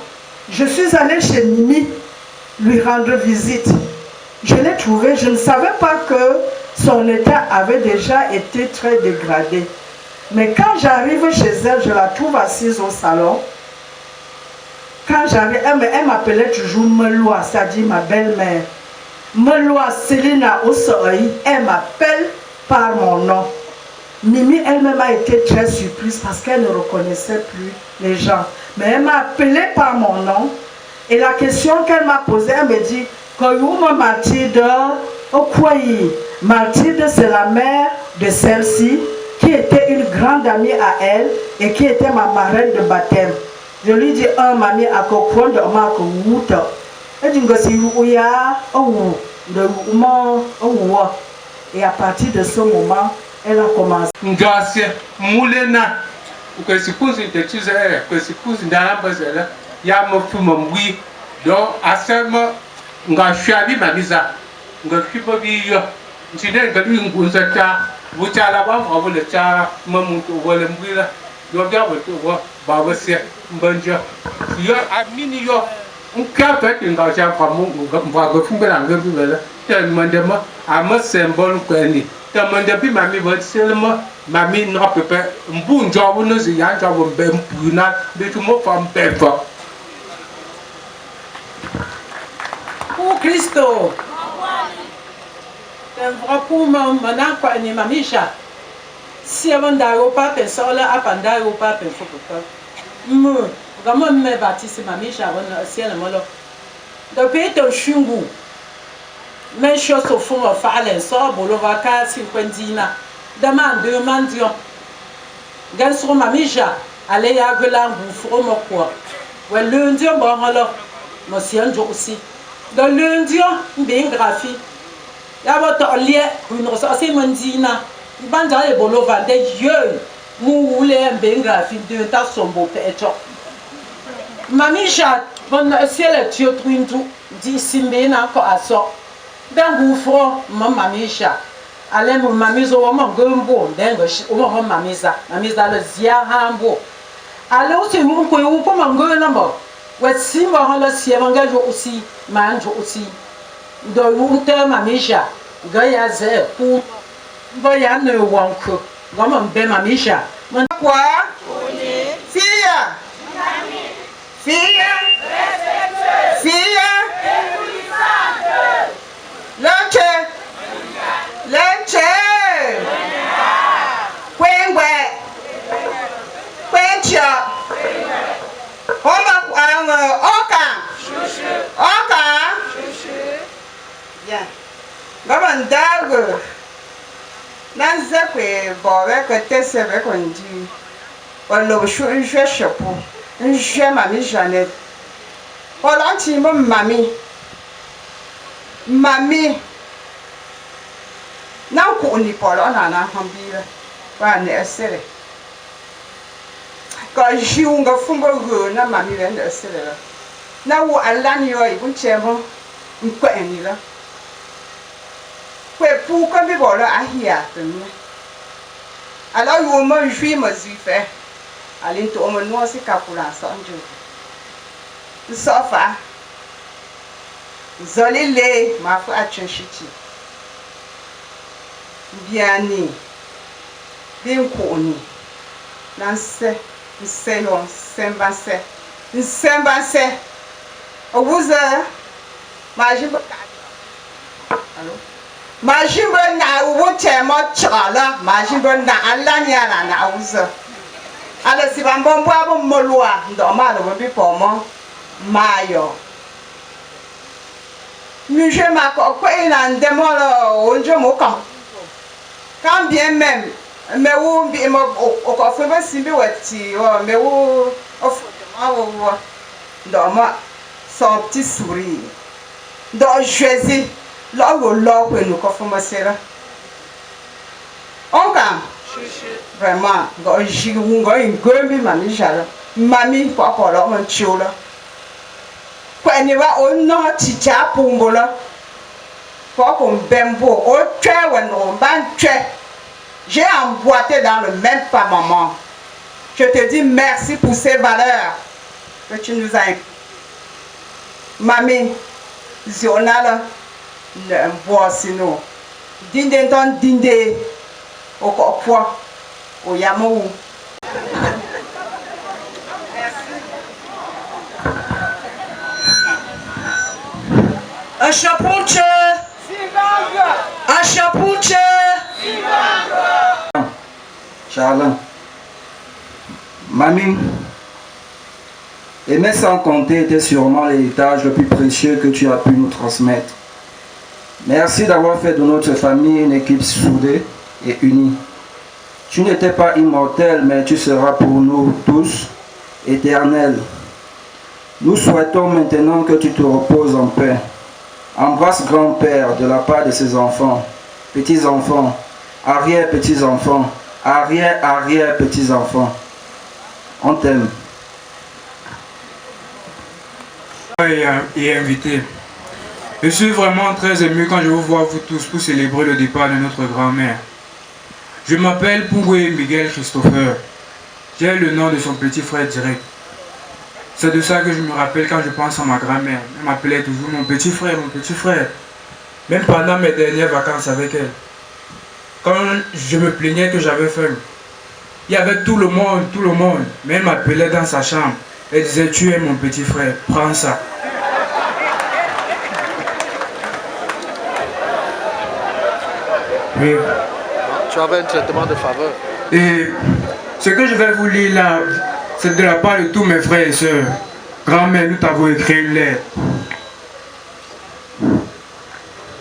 je suis allée chez Mimi lui rendre visite. Je l'ai trouvée, je ne savais pas que son état avait déjà été très dégradé. Mais quand j'arrive chez elle, je la trouve assise au salon. Quand j'arrive, elle m'appelait toujours Meloa, c'est-à-dire ma belle-mère. Meloa Selina Osoi, elle m'appelle par mon nom. Mimi elle-même a été très surprise parce qu'elle ne reconnaissait plus les gens. Mais elle m'a appelé par mon nom. Et la question qu'elle m'a posée, elle me dit, Koyouma Mathilde, Okwayi. Mathilde, c'est la mère de celle-ci, qui était une grande amie à elle et qui était ma marraine de baptême. Je lui dis, mamie, à quoi de ma kouta. Elle dit, et à partir de ce moment, elle a commencé. Moulena, que si vous êtes que si vous êtes dans la base, il y a mon fou, mon oui. Donc, à ce moment, nga shabi mamisa nga fipo biyo ntine nga bi ngunza ta butala ba ngo le ta mamuntu wala mbila yo ga boto wo ba wase mbanja yo amini yo nkya ka tinga cha pa mu nga ga fumbela nga bi bela ta mandema ama symbole ko ni ta mande bi mami ba selma mami no pepe mbunjo wo no zi ya njo bo mbem puna bi tu mo fam pefa. Pour Christo, c'est vrai pour mon quoi ni mamisha. Si avant d'aéroport personne là, après d'aéroport personne peut. Comment me baptise mamisha avant ciel molo. Depuis ton chungu, mes choses au fond fallait ça boulevard 450 demande. Gars sur mamisha, allez à Guelan vous mon quoi. Ouais lundi bon alors, monsieur Njo aussi. Dans lundi, bien graphie. Il y a votre lien, une ressource mondina. Il va dans les bolos vendés, yeux. Mou voulez un bien graphie de ta sombo pécho. Mamie Jacques, bon, si elle est tuée, tout, dit Simbe n'a encore à ça. Ben, vous ferez, mamie Jacques. Allez, mon mamie, au moment gumbo, d'un au moment mamisa, mamisa le zia hambo. Allez, aussi, mon couillon, comme un gueule, si moi le si engage aussi mange aussi de l'unter mamisha gaya ze pour voya ne wanko comme ben mamisha mon Quoi? Fille. Fille. Fille. Lunch. Lunch. Queen Bien. Gaban dago. Nan zakwe bowe ko tese be ko ndi. Walo shu nje chapeau. Nje mami Jeannette. Wala ti mo mami. Mami. Nan ko ni polo na hambira. Wa ne esere. Ko jiunga fumbo go na mami le esere. Na wo alani yo ibun chemo. Nko enila. Pour comme il va là à hier. Alors, il m'a joué, m'a fait. Allez, tout le monde, nous, c'est qu'à pour l'instant. Sauf à Zolile, ma foi, à Tchenchiti. Bien né. Bien connu. Lancé, c'est long, c'est bassé. C'est bassé. Au bout de allô? Majimbo na uwote mo chala majimbo na alanya na uza ala sibambombo abo molwa ndo malo bi pomo mayo muje mako ko ina ndemolo onjo mo kan bien même me wo bi mo ko fe ba simbi wati o me wo of ma wo ndo ma son petit sourire dans Jésus, là où l'or pour nous confirmer là. On gagne. Vraiment, dans Jésus, on gagne une mamie jala, mamie papa là on tue là. Quand on va au nord, titia pour là. Pour qu'on bembo, au tuer ou non, ban tuer. J'ai emboîté dans le même pas maman. Je te dis merci pour ces valeurs que tu nous as. Mamie, Zionala, le bois sinon. Dinde ton dinde, au corps, au yamou. Un chapeauche, un chapeauche. Charlin, mamie, aimer sans compter était sûrement l'héritage le plus précieux que tu as pu nous transmettre. Merci d'avoir fait de notre famille une équipe soudée et unie. Tu n'étais pas immortel, mais tu seras pour nous tous éternel. Nous souhaitons maintenant que tu te reposes en paix. Embrasse grand-père de la part de ses enfants, petits-enfants, arrière-petits-enfants, arrière-arrière-petits-enfants. On t'aime. Et invité. Je suis vraiment très ému quand je vous vois vous tous pour célébrer le départ de notre grand-mère. Je m'appelle Poué Miguel Christopher. J'ai le nom de son petit frère direct. C'est de ça que je me rappelle quand je pense à ma grand-mère. Elle m'appelait toujours mon petit frère, mon petit frère. Même pendant mes dernières vacances avec elle. Quand je me plaignais que j'avais faim, il y avait tout le monde. Mais elle m'appelait dans sa chambre. Elle disait, tu es mon petit frère, prends ça. Oui. Tu avais un traitement de faveur. Et ce que je vais vous lire là, c'est de la part de tous mes frères et sœurs. Grand-mère, nous t'avons écrit une lettre.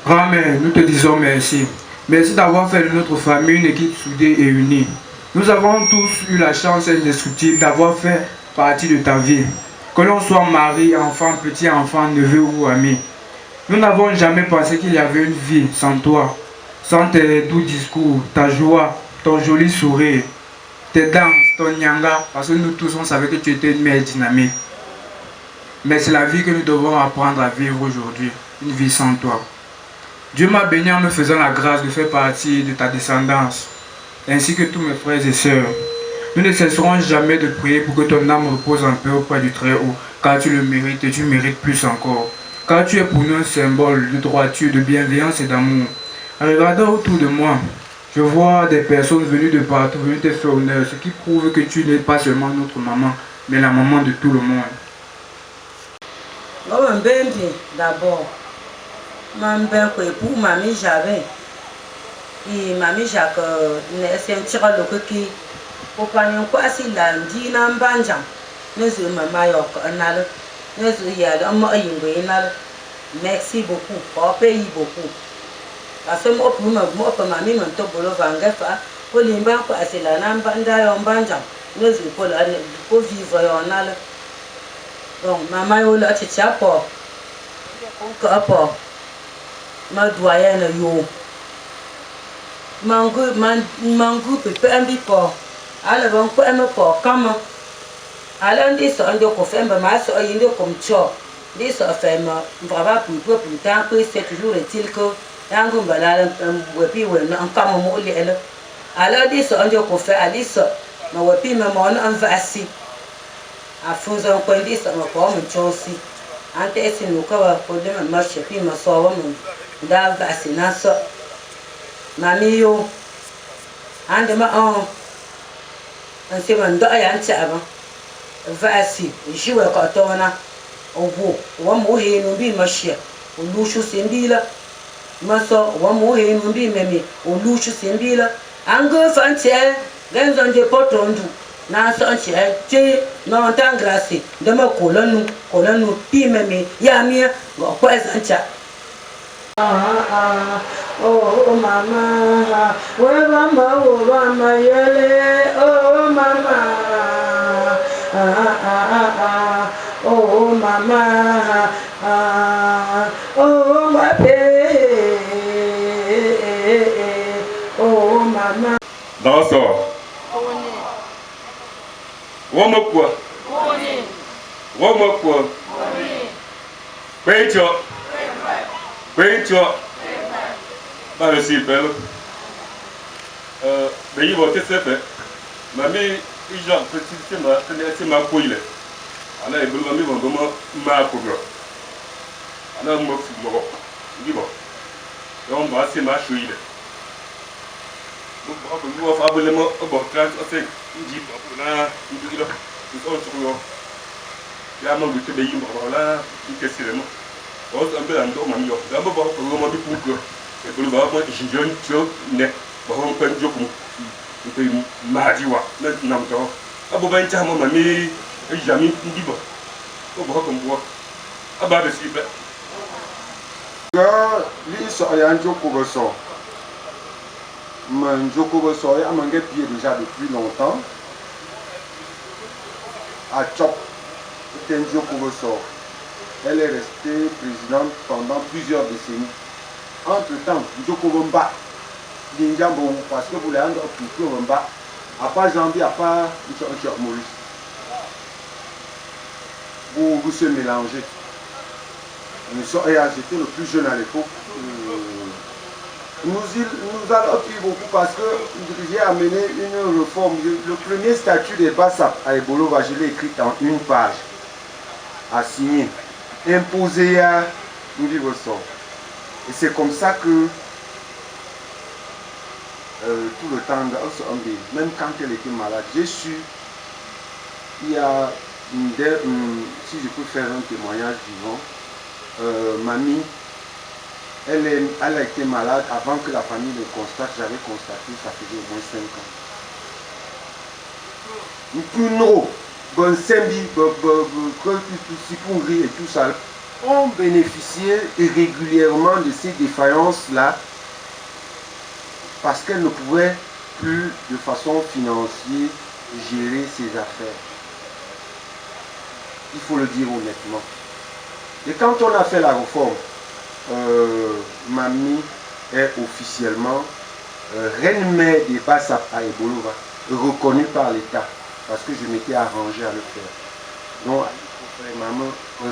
Grand-mère, nous te disons merci. Merci d'avoir fait de notre famille une équipe soudée et unie. Nous avons tous eu la chance indestructible d'avoir fait partie de ta vie. Que l'on soit mari, enfant, petit-enfant, neveu ou ami. Nous n'avons jamais pensé qu'il y avait une vie sans toi. Sans tes doux discours, ta joie, ton joli sourire, tes danses, ton nyanga, parce que nous tous on savait que tu étais une mère dynamique. Mais c'est la vie que nous devons apprendre à vivre aujourd'hui, une vie sans toi. Dieu m'a béni en me faisant la grâce de faire partie de ta descendance, ainsi que tous mes frères et sœurs. Nous ne cesserons jamais de prier pour que ton âme repose en paix auprès du Très-Haut, car tu le mérites et tu mérites plus encore. Car tu es pour nous un symbole de droiture, de bienveillance et d'amour. En regardant autour de moi, je vois des personnes venues de partout, venues te faire honneur, ce qui prouve que tu n'es pas seulement notre maman, mais la maman de tout le monde. D'abord, pour mamie j'avais. Et mamie Jacques, c'est un tir à l'eau qui, au panier, quoi, si lundi, n'a pas de nous sommes maman, nous sommes merci beaucoup, pour payer beaucoup. Parce que moi, pour mamie, mon top, le vangefa, pour les mains, c'est la nambanda, on banja, nous pour vivre en all. Donc, maman, on l'a tiré pour ma doyenne, yo. Mangu, peut un bipo. Alors, on peut un peu comme. Alors, dit ça, on doit faire ma masse, il doit comme ça. Dit ça, fait ma brava pour plus tard, que c'est toujours est-il que. Alors, dit ça, on doit faire Alice, ma wapi, ma mon en vassi. À fond, on peut dire ça, ma pomme, aussi. Ante si nous pour demain marche puis ma soeur da vacina so mami yo ande ma on se mando ya nti aba vasi jiwe ko tona obo wa mo he no bi marche o luchu sembila maso wa mo he no bi meme o luchu sembila ango fante ganzo de potondu na sanchi je no tangrasi de ma kolonu pi meme ya mi go kwezancha oh mama oh mama yele oh mama oh mama oh sort. Womokwa. Womokwa. Pecho. Pecho. Par aussi belle. Mais il va te faire. Mamie, il a petit ma couille. Alors, il veut me voir ma couille. Alors, je me fous de moi. Il va. Donc, moi, c'est ma chouille. Donc, je vais faire un peu de temps. Je vais dire, là, je vais dire, ya ma lutte be yimba wala ike sirema o ambe ando ma yo da ba ko mo bi ku ko e bulu ba mo jinjon cho ne ba ho pen jokum pe ma diwa na nam to abu ban cha mo ma mi jami ndiba o ba ko mo aba de sibe ga li so ya njoko go so ma njoko go so ya mangue pied déjà depuis longtemps à Chop. Elle est restée présidente pendant plusieurs décennies. Entre-temps, Njoko Bomba, Linjambo, parce que vous l'avez occupé Bomba, à part Jambi, à part Maurice. Vous se mélangez. J'étais le plus jeune à l'époque. Nous allons occupé beaucoup parce que j'ai amené une réforme. Le premier statut des Bassap à Ebolova, je l'ai écrit en une page. À signer, imposer à nous vivre ça. Et c'est comme ça que tout le temps, même quand elle était malade, j'ai su, il y a si je peux faire un témoignage vivant, mamie, elle a été malade avant que la famille le constate. J'avais constaté, ça faisait au moins 5 ans. Nous, Gonsembi, Sikungri et tout ça ont bénéficié régulièrement de ces défaillances-là parce qu'elles ne pouvaient plus de façon financière gérer ses affaires. Il faut le dire honnêtement. Et quand on a fait la réforme, Mamie est officiellement reine-mère des Bassap à Ebolova, reconnue par l'État. Parce que je m'étais arrangé à le faire. Donc, maman,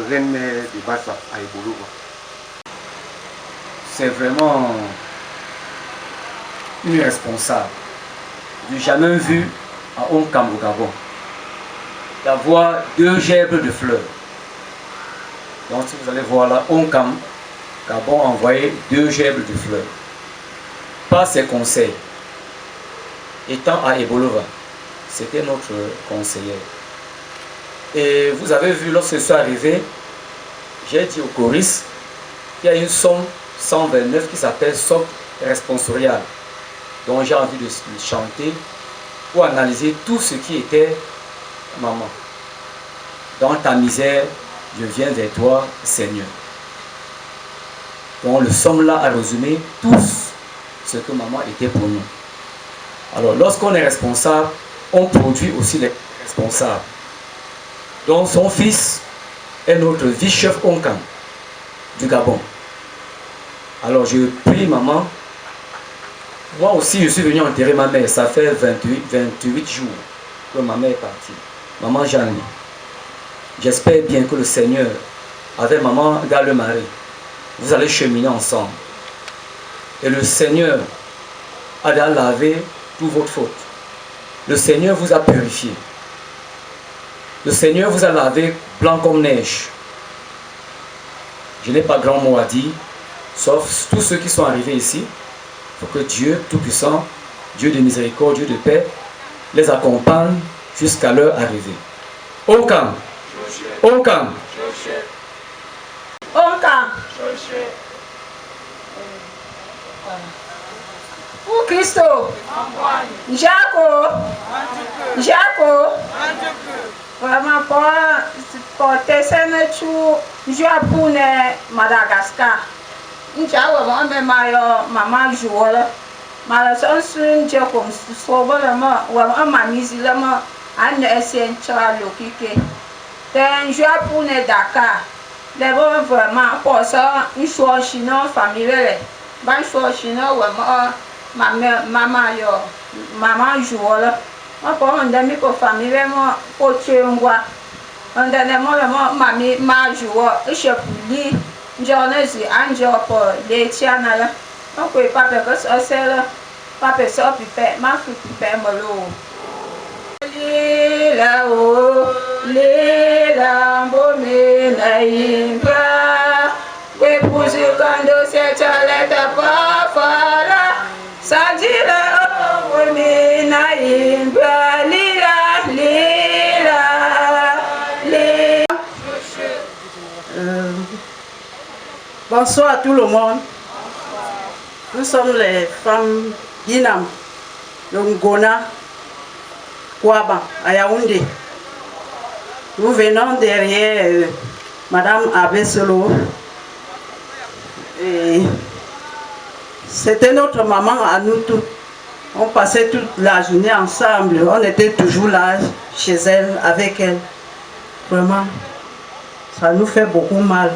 reine-mère de Bassap à Ebolova. C'est vraiment une responsable. Je n'ai jamais vu à Onkam au Gabon d'avoir 2 gerbes de fleurs. Donc, si vous allez voir là, Onkam, Gabon a envoyé 2 gerbes de fleurs. Par ses conseils, étant à Ebolova, c'était notre conseiller. Et vous avez vu, lorsque je suis arrivé, j'ai dit au choriste qu'il y a une somme 129 qui s'appelle somme responsoriale. Donc j'ai envie de chanter pour analyser tout ce qui était maman. Dans ta misère, je viens vers toi, Seigneur. Donc le somme là a résumé tout ce que maman était pour nous. Alors lorsqu'on est responsable, on produit aussi les responsables. Donc son fils est notre vice-chef Onkam du Gabon. Alors je prie maman. Moi aussi je suis venu enterrer ma mère. Ça fait 28 jours que ma mère est partie. Maman Jeanne. J'espère bien que le Seigneur, avec maman Gale-Marie, vous allez cheminer ensemble. Et le Seigneur a lavé toutes vos fautes. Le Seigneur vous a purifié. Le Seigneur vous a lavé blanc comme neige. Je n'ai pas grand mot à dire, sauf tous ceux qui sont arrivés ici, pour que Dieu Tout-Puissant, Dieu de miséricorde, Dieu de paix, les accompagne jusqu'à leur arrivée. Onkam, Onkam, Onkam. Pour Christo, Jaco, vraiment pour tester tout, pour Madagascar. J'avais même maman jouer là, mais ça c'est déjà comme souvent vraiment ma mise là, on essaie de faire le piqué. Then je pour Dakar, d'abord vraiment pour ça une chose chinoise familiale, une chose chinoise vraiment maman yo maman joueur on peut on demi pour famille vraiment pour tuer on donne moi mamie ma joueur je puli journée anjo pour les tiana là on peut pas faire que ça c'est là pas faire ça puis faire ma fille faire molo lila o lila mbome na imba we pusi kando se chaleta pa fara sajira mbome na imba lila lila lila. Bonsoir à tout le monde. Nous sommes les femmes d'Inam, de Ngona, Kouaba, à Yaoundé. Nous venons derrière Madame Abesolo. C'était notre maman à nous tous. On passait toute la journée ensemble. On était toujours là chez elle, avec elle. Vraiment, ça nous fait beaucoup mal.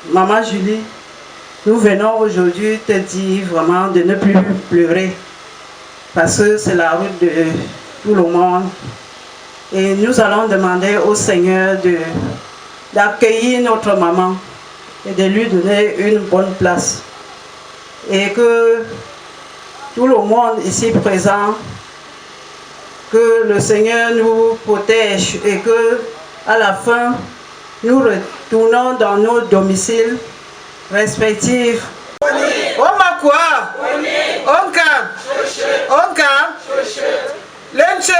Maman Julie, nous venons aujourd'hui te dire vraiment de ne plus pleurer parce que c'est la route de tout le monde et nous allons demander au Seigneur d'accueillir notre maman et de lui donner une bonne place et que tout le monde ici présent, que le Seigneur nous protège et que à la fin nous retournons dans nos domiciles respectifs. Omakwa, Onkam, Lenche,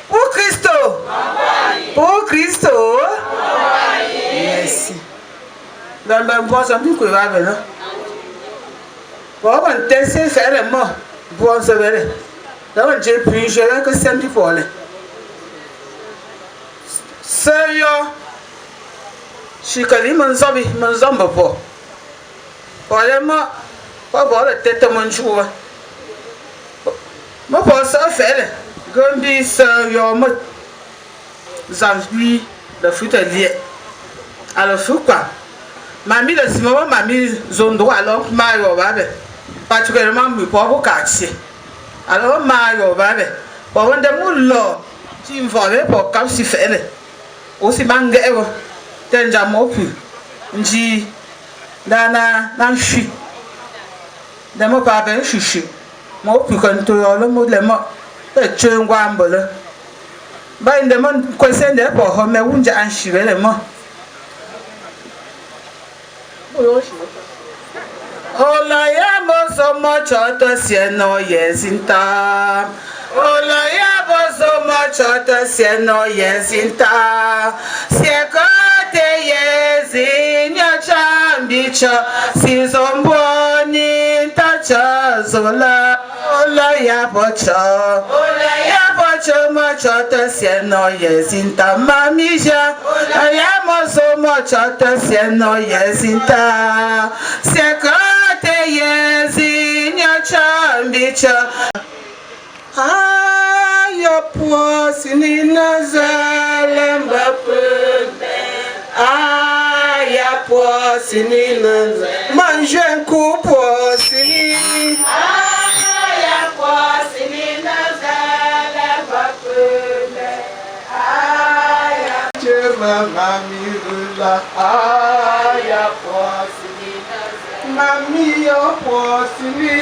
pour Christo, merci. Dans le bon sens, nous pouvons aller là. Bon, on t'essaie faire le mot, bon se verra. Dans le jeu, puis je vais que c'est un petit peu. Seigneur, je suis mon zombie pour. Vraiment, pas voir la tête de mon jour. Je pense à faire. Gandhi, Seigneur, moi, Zambi, le fruit de lié. Alors, faut quoi? Mamie, le Simon, mamie, Zondo, alors, Mario, particulièrement, mon pauvre quartier. Alors, Mario, pour un de mon lord, tu me vois pour comme si fait. Aussi mangevo tenja mopu nji dana nanshi demo pa ben shishi mopu kanto lo mo le mo e chengwa mbolo ba inde mo kwesende po ho me wunja anshi le mo Ola ya mo so mo choto sieno yesinta Ola ya bozo machota sieno yesinta Siekote yesinya chambicha Sizomboni tacha zola Ola ya bocho machota sieno yesinta Mamisha Ola ya bozo machota sieno yesinta Siekote yesinya chambicha Aya poisini nazalemba pebe Aya poisini nazalemba Mange un coup poisini Aya poisini nazalemba pebe Aya Chema mami rula Aya poisini nazalemba Mami yo poisini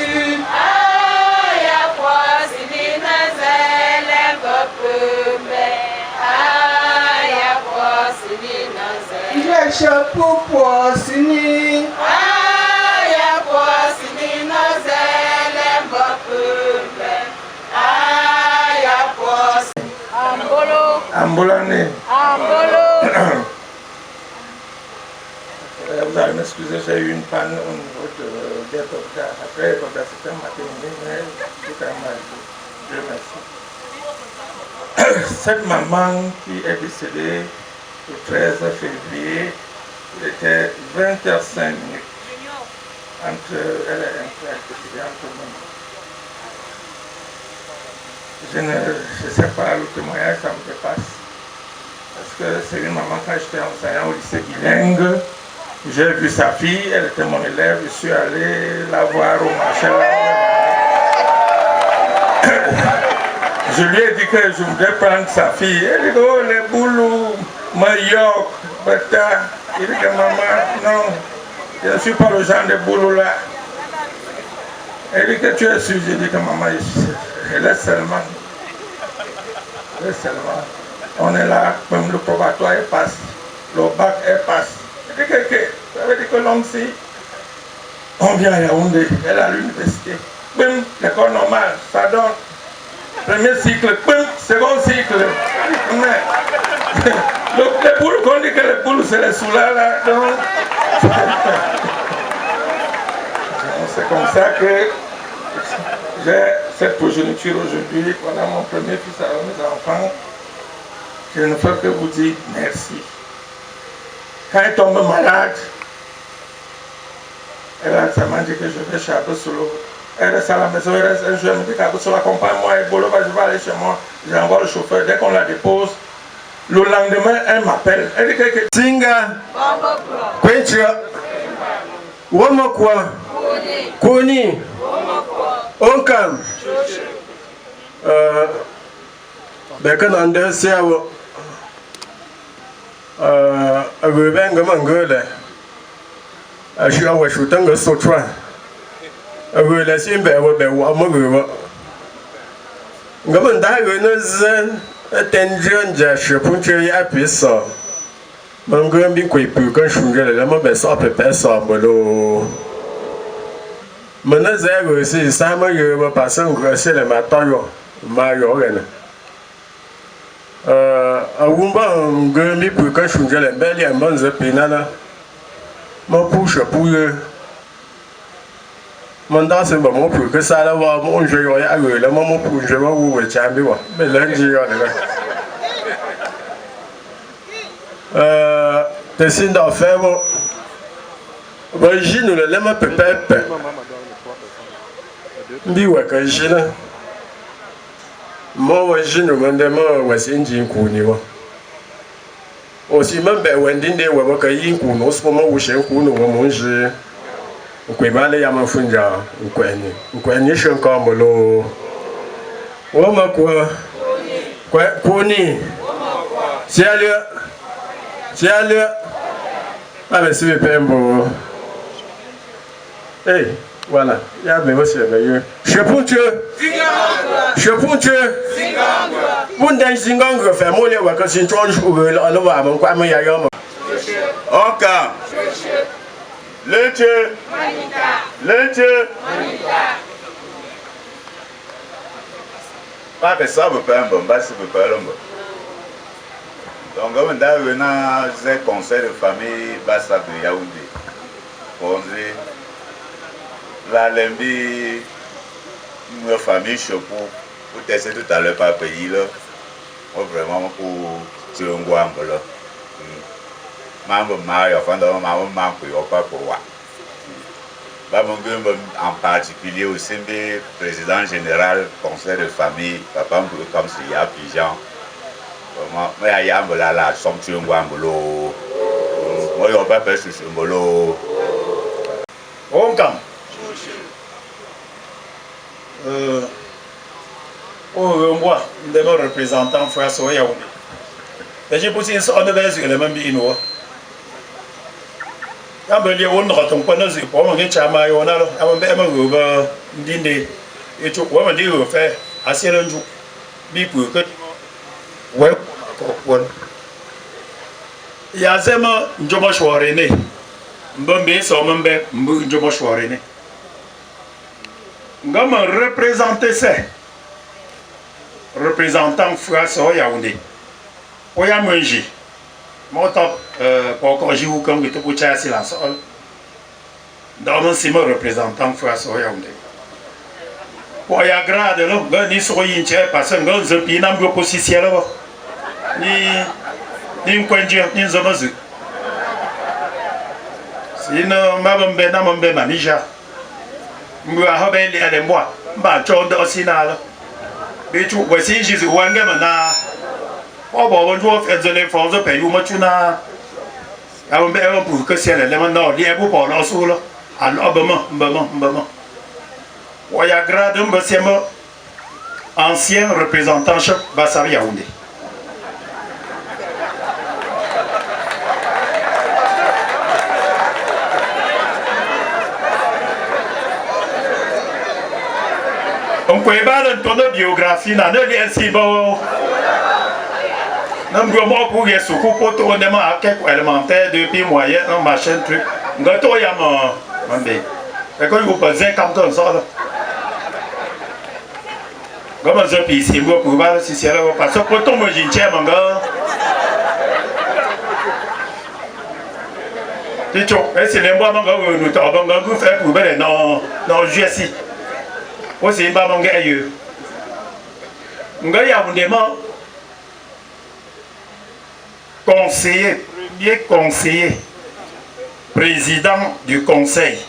Chapeau poissini Aya poissini nazele mbapube Aya poissini Ambolane. Ambolo. Vous allez m'excuser, j'ai eu une panne au niveau des docteurs. Après, le docteur c'était matinée, mais tout a mal. Dieu merci. Cette maman qui est décédée le 13 février, il était 20h05 entre elle et un frère qui était entre nous. Je ne sais pas, le témoignage, ça me dépasse. Parce que c'est une maman, quand j'étais enseignant au lycée bilingue, j'ai vu sa fille, elle était mon élève, je suis allé la voir au marché. Je lui ai dit que je voudrais prendre sa fille. Elle dit, oh, les boulous, Mayoc, Bata. Il dit que maman, non, je ne suis pas le genre de boulot là. Elle dit que tu es sûr. J'ai dit que maman, elle est seulement. Elle est seulement. On est là, même le probatoire, elle passe. Le bac, elle passe. Elle dit que ça veut dire que l'homme, si on vient à Yaoundé, elle est à l'université. Même l'école normale, ça donne. Premier cycle, second cycle. Les poules, qu'on dit que les poules, c'est les soulats là. Donc, c'est comme ça que j'ai cette progéniture aujourd'hui. Voilà mon premier fils à mes enfants. Je ne peux que vous dire merci. Quand il tombe malade, ça m'a dit que je vais chez Abosolo. Elle reste à la maison, elle reste un jour, elle me dit qu'Abosolo accompagne-moi et Bolo, je vais aller chez moi. J'envoie le chauffeur. Dès qu'on la dépose, le lendemain, elle m'appelle. Elle dit que... Singa, Quentia, Wamakwa, Koni, Onkam, Bekanande Siawo, Ruben Gamangole, I should always shoot and so try. I will assume there will be one more. Government diagnosis attention, Josh, put your episode. I'm going to be quick to consume the best of a person below. Manazero says, Simon, you were passing Grassel and Matoyo, Mario. A woman going to be consumed and belly and Monza Pinana. Mon push a pouille. Mon dans c'est bon pour que ça là va mon jeu à le moment pour je vais où est champion mais lundi te signe d'affaires origine le lema pepe mbiwa ka jina mo origine mandema wasinji nkuni wa aussi même ben wendinde wa ka yinku no so mo wo shenku no wo monje Kwebale ya mafunja ukweni shenkamolo woma kwa kuni sialia ame sibe pembo hey voilà ya me aussi meilleur chepunche bunda singanga fa mole wa ka sin chonju lo wa mon kwa me ya yo Oka. Leche. Pas que ça, vous pouvez un bon bas, si vous pouvez l'homme. Donc, on a un conseil de famille Bassa de Yaoundé. On dit, la lembi, une famille Chopou, vous testez tout à l'heure par pays là. Vraiment pour tuer un guambo là. Mambo Mario, enfin, maman manque pas pour moi. En particulier aussi, le président général, conseil de famille, papa comme s'il y a pigeon. Moi, il y a un la somptueux guambolo. Moi, il n'y a pas fait ce symbolo. On camp. Moi, des représentants frère Soyaouni. J'ai poussé une sorte de baisse, il est même bien. I'm going to go to the Pom and get my own. I'm a Dinde. It took one deal of fair. I said, people could well one. Yazema Jomoshwarene. Bombay, Somembe, Jomoshwarene. Gomme représenter ça. Représentant France Yaoundé. Oyamunji. Mon top, pour qu'on joue comme le tout chasser la sol. Dans mon ciment représentant France Yaoundé. Pour y agrade, ni soyez une parce que nous avons une ambiance position là. Ni un coin de ni zomazu. Sinon, ma bombe na bombe manija. Moi, habeli à moi. Bah, John de Osinal. Mais tu vois si Jésus wanga mana. Oh, bon, on fait de l'effort, je paye, moi, tu n'as. On peut que c'est le non, il y a beaucoup de choses là. Alors, bon. Il y a grade un ancien représentant chef Bassari Yaoundé. On peut pas dans biographie, dans le lien si bon. Nous avons pour les secours pour tout le monde à quelques élémentaires depuis moyen, un machin truc. Nous avons tout yama. Et quand vous posez comme ça là. Comme ça puis c'est moi pour voir si c'est là parce que pour tout moi j'ai tiens mon gars. Tu vois, c'est les mois mon gars nous t'avons gars vous faire pour ben non JSI. Moi c'est pas mon gars yo. Ngaya y a un conseiller, premier conseiller, président du conseil,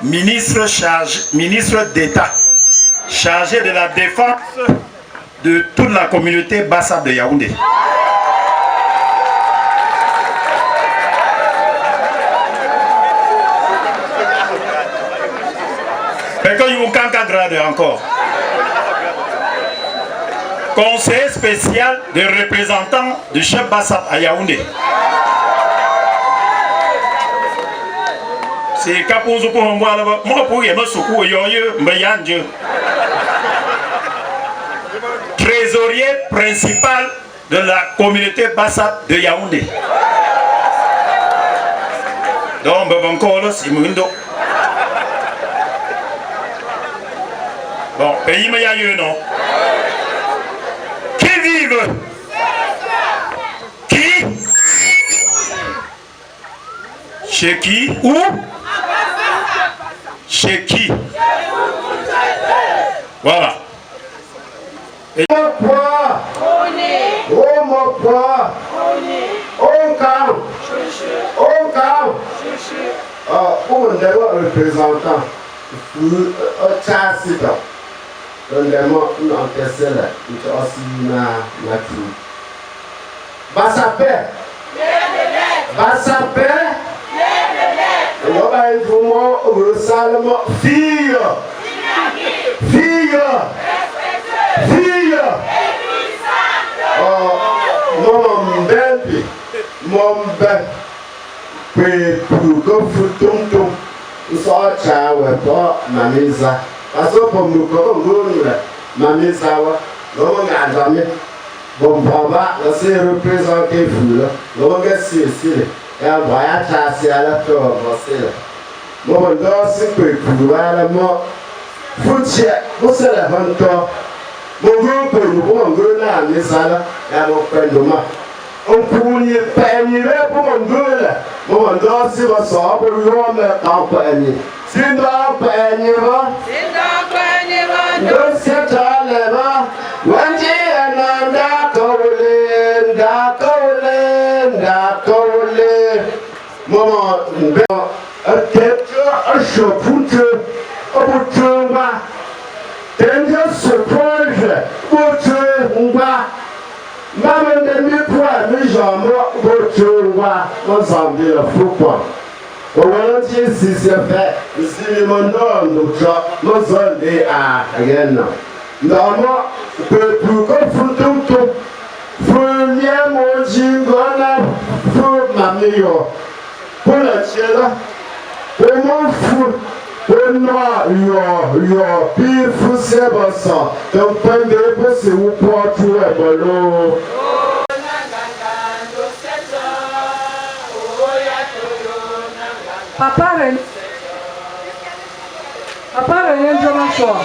ministre d'État, chargé de la défense de toute la communauté Bassa de Yaoundé. Mais quand il y a un grade encore. Conseiller spécial des représentants du chef Bassap à Yaoundé. C'est Kapozo pour moi là-bas. Moi pour y soukou yoyo mbayanjo. Trésorier principal de la communauté Bassap de Yaoundé. Donc Babankolo c'est Mundo. Bon, pays mayayo non. Qui? Chez qui? Où? Chez qui? Voilà. Et pourquoi? Oh mon quoi? On calme. Pour le représentant, on encaissé là, il aussi na tout. Bassapé. On va être au salon fille. Mon bébé. Pour que vous tombe, nous sommes pas ma maison. Parce que pour nous, ma maison, nous avons bon papa, c'est représenté vous là. Nous avons ici, et un voyage assez à la tour, c'est là. Moi, on doit se préparer à moi. Faut dire, vous savez, mon temps. Mon groupe, nous avons la maison là, et mon père de moi. On pourrait peigner pour mon gueule. Mon doigt, c'est votre sort pour l'homme en peigner. C'est dans peigner, de cette allée-là, maman, je Papa René Jonathan.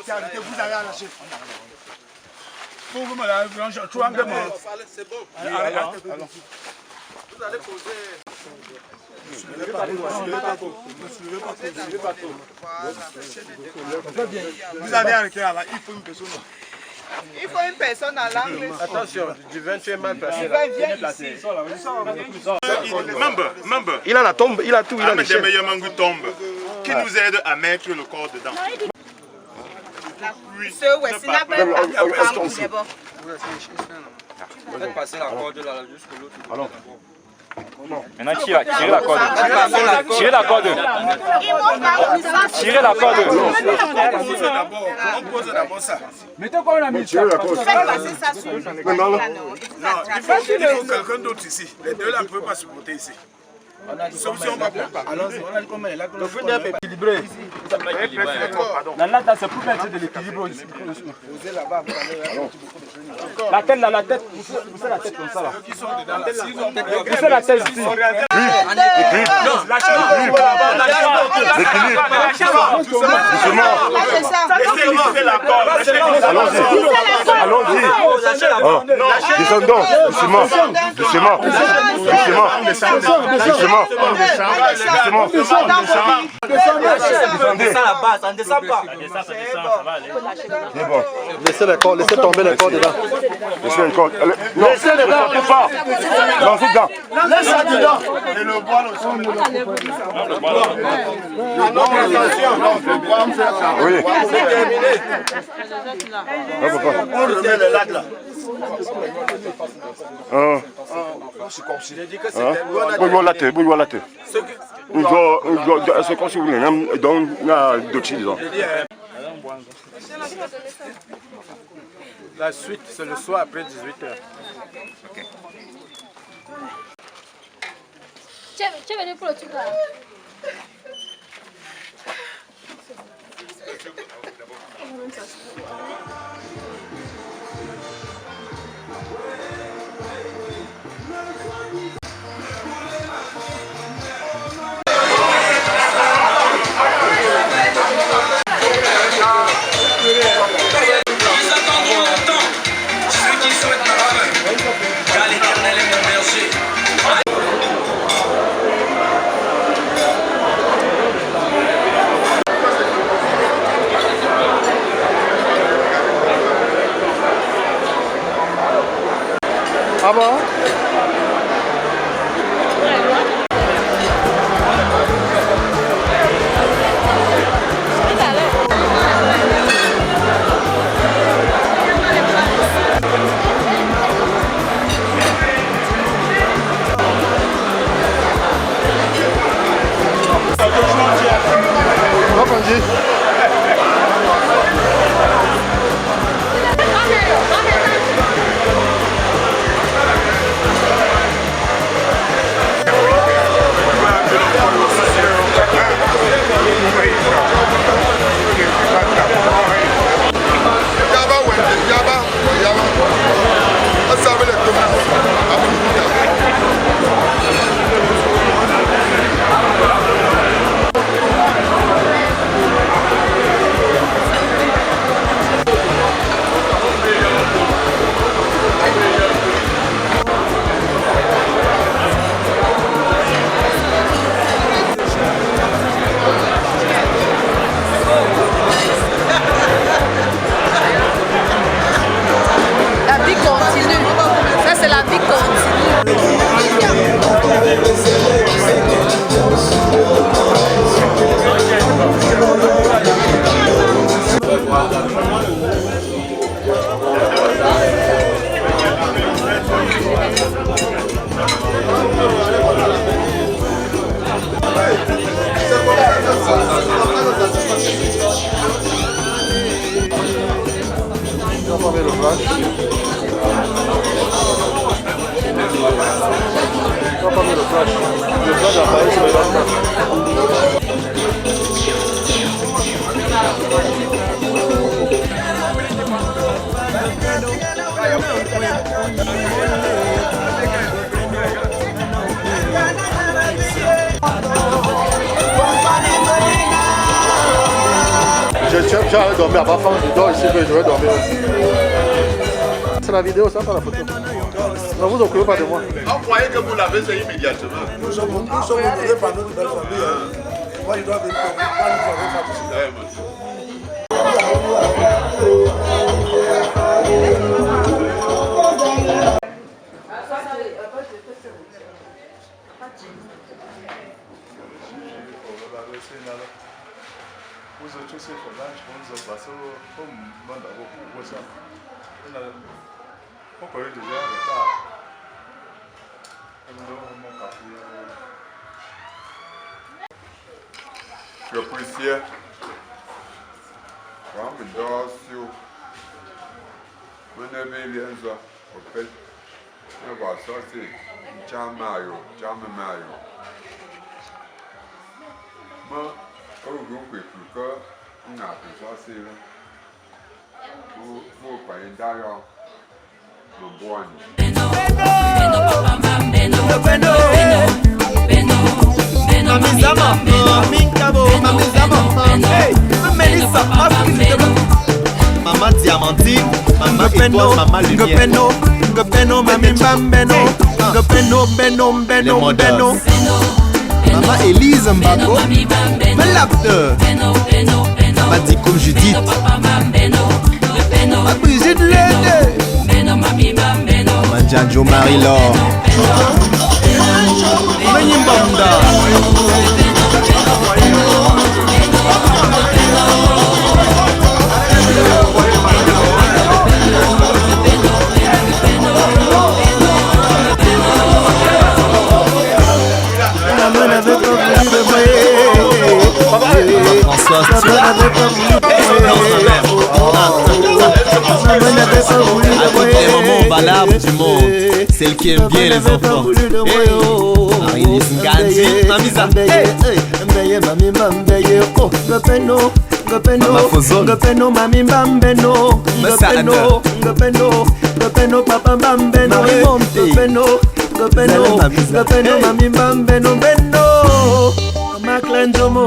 Arrêtez, vous allez à la chef. C'est bon. Vous allez poser. Vous avez arrêté là, il faut une personne. Il faut une personne à l'angle. Attention, du 20 tu es mal placé. Membre. Il a la tombe, il a tout, il a les chaînes. Tombe. Qui nous aide à mettre le corps dedans? Faites passer la corde là jusqu'au l'autre. Alors. Maintenant, tirez la corde. Tirez la corde. Tirez la corde. On pose d'abord ça. Mettez quoi on a mis. Tirez la corde. Faites passer ça sur le Non, il faut quelqu'un d'autre ici. Les deux là ne peuvent pas supporter ici. Solution pas bon. Allons-y, on a dit comment il a le fruit est équilibré. La latte c'est pour mettre de l'équilibre ici. La tête là, la tête. Poussez la tête comme ça là. Poussez la tête ici. Non, lâchez-la. Allons-y. Descendons, doucement. On descend pas. C'est bon. Laissez les corps, laissez tomber les corps dedans. Laissez les corps. Non, laissez les corps pas. Lancez dedans. Laissez ça dedans. Et le bois le son. Non, attention. Oui. C'est terminé. On remet le lac là. Bouillon la tête. C'est comme si vous voulez, donc d'autres disons. La suite, c'est le soir après 18h. Tu es venu pour le truc là. Ah bon? Je tiens à dormir à ma femme, je dors ici, mais je vais dormir. C'est la vidéo, ça, pas la photo. Non, vous occupez pas de moi. On croyait que vous l'avez fait immédiatement. Nous sommes honorés par notre belle famille. Moi, je dois venir pour Je apprécie quand je dors sur mon bien ça, au fait, je vois ça, c'est Chamayo. Moi, quand je vois que on a fait ça, c'est là. Faut pas y d'ailleurs. Mon bon. Mamizama, Mamikabo, Mamizama, hey, Melissa, Maman Diamantine, Maman Étoile, Maman Lumière. Gopeno, Mami Bambeno, Gopeno, Beno, Maman Elise Mbako, Melacteur, Maman Dikoum Judith, Maman Brigitte Lédé, Maman Djanjo Marie-Laure, Menyimba. Valables du monde, celle qui aime bien les enfants. Marie Ngandi, Mamisa, Mama Fozon, Mami Bambeno, Gopeno, Papa Bambeno, Gopeno, Mami Bambeno, Mama Clenjomo.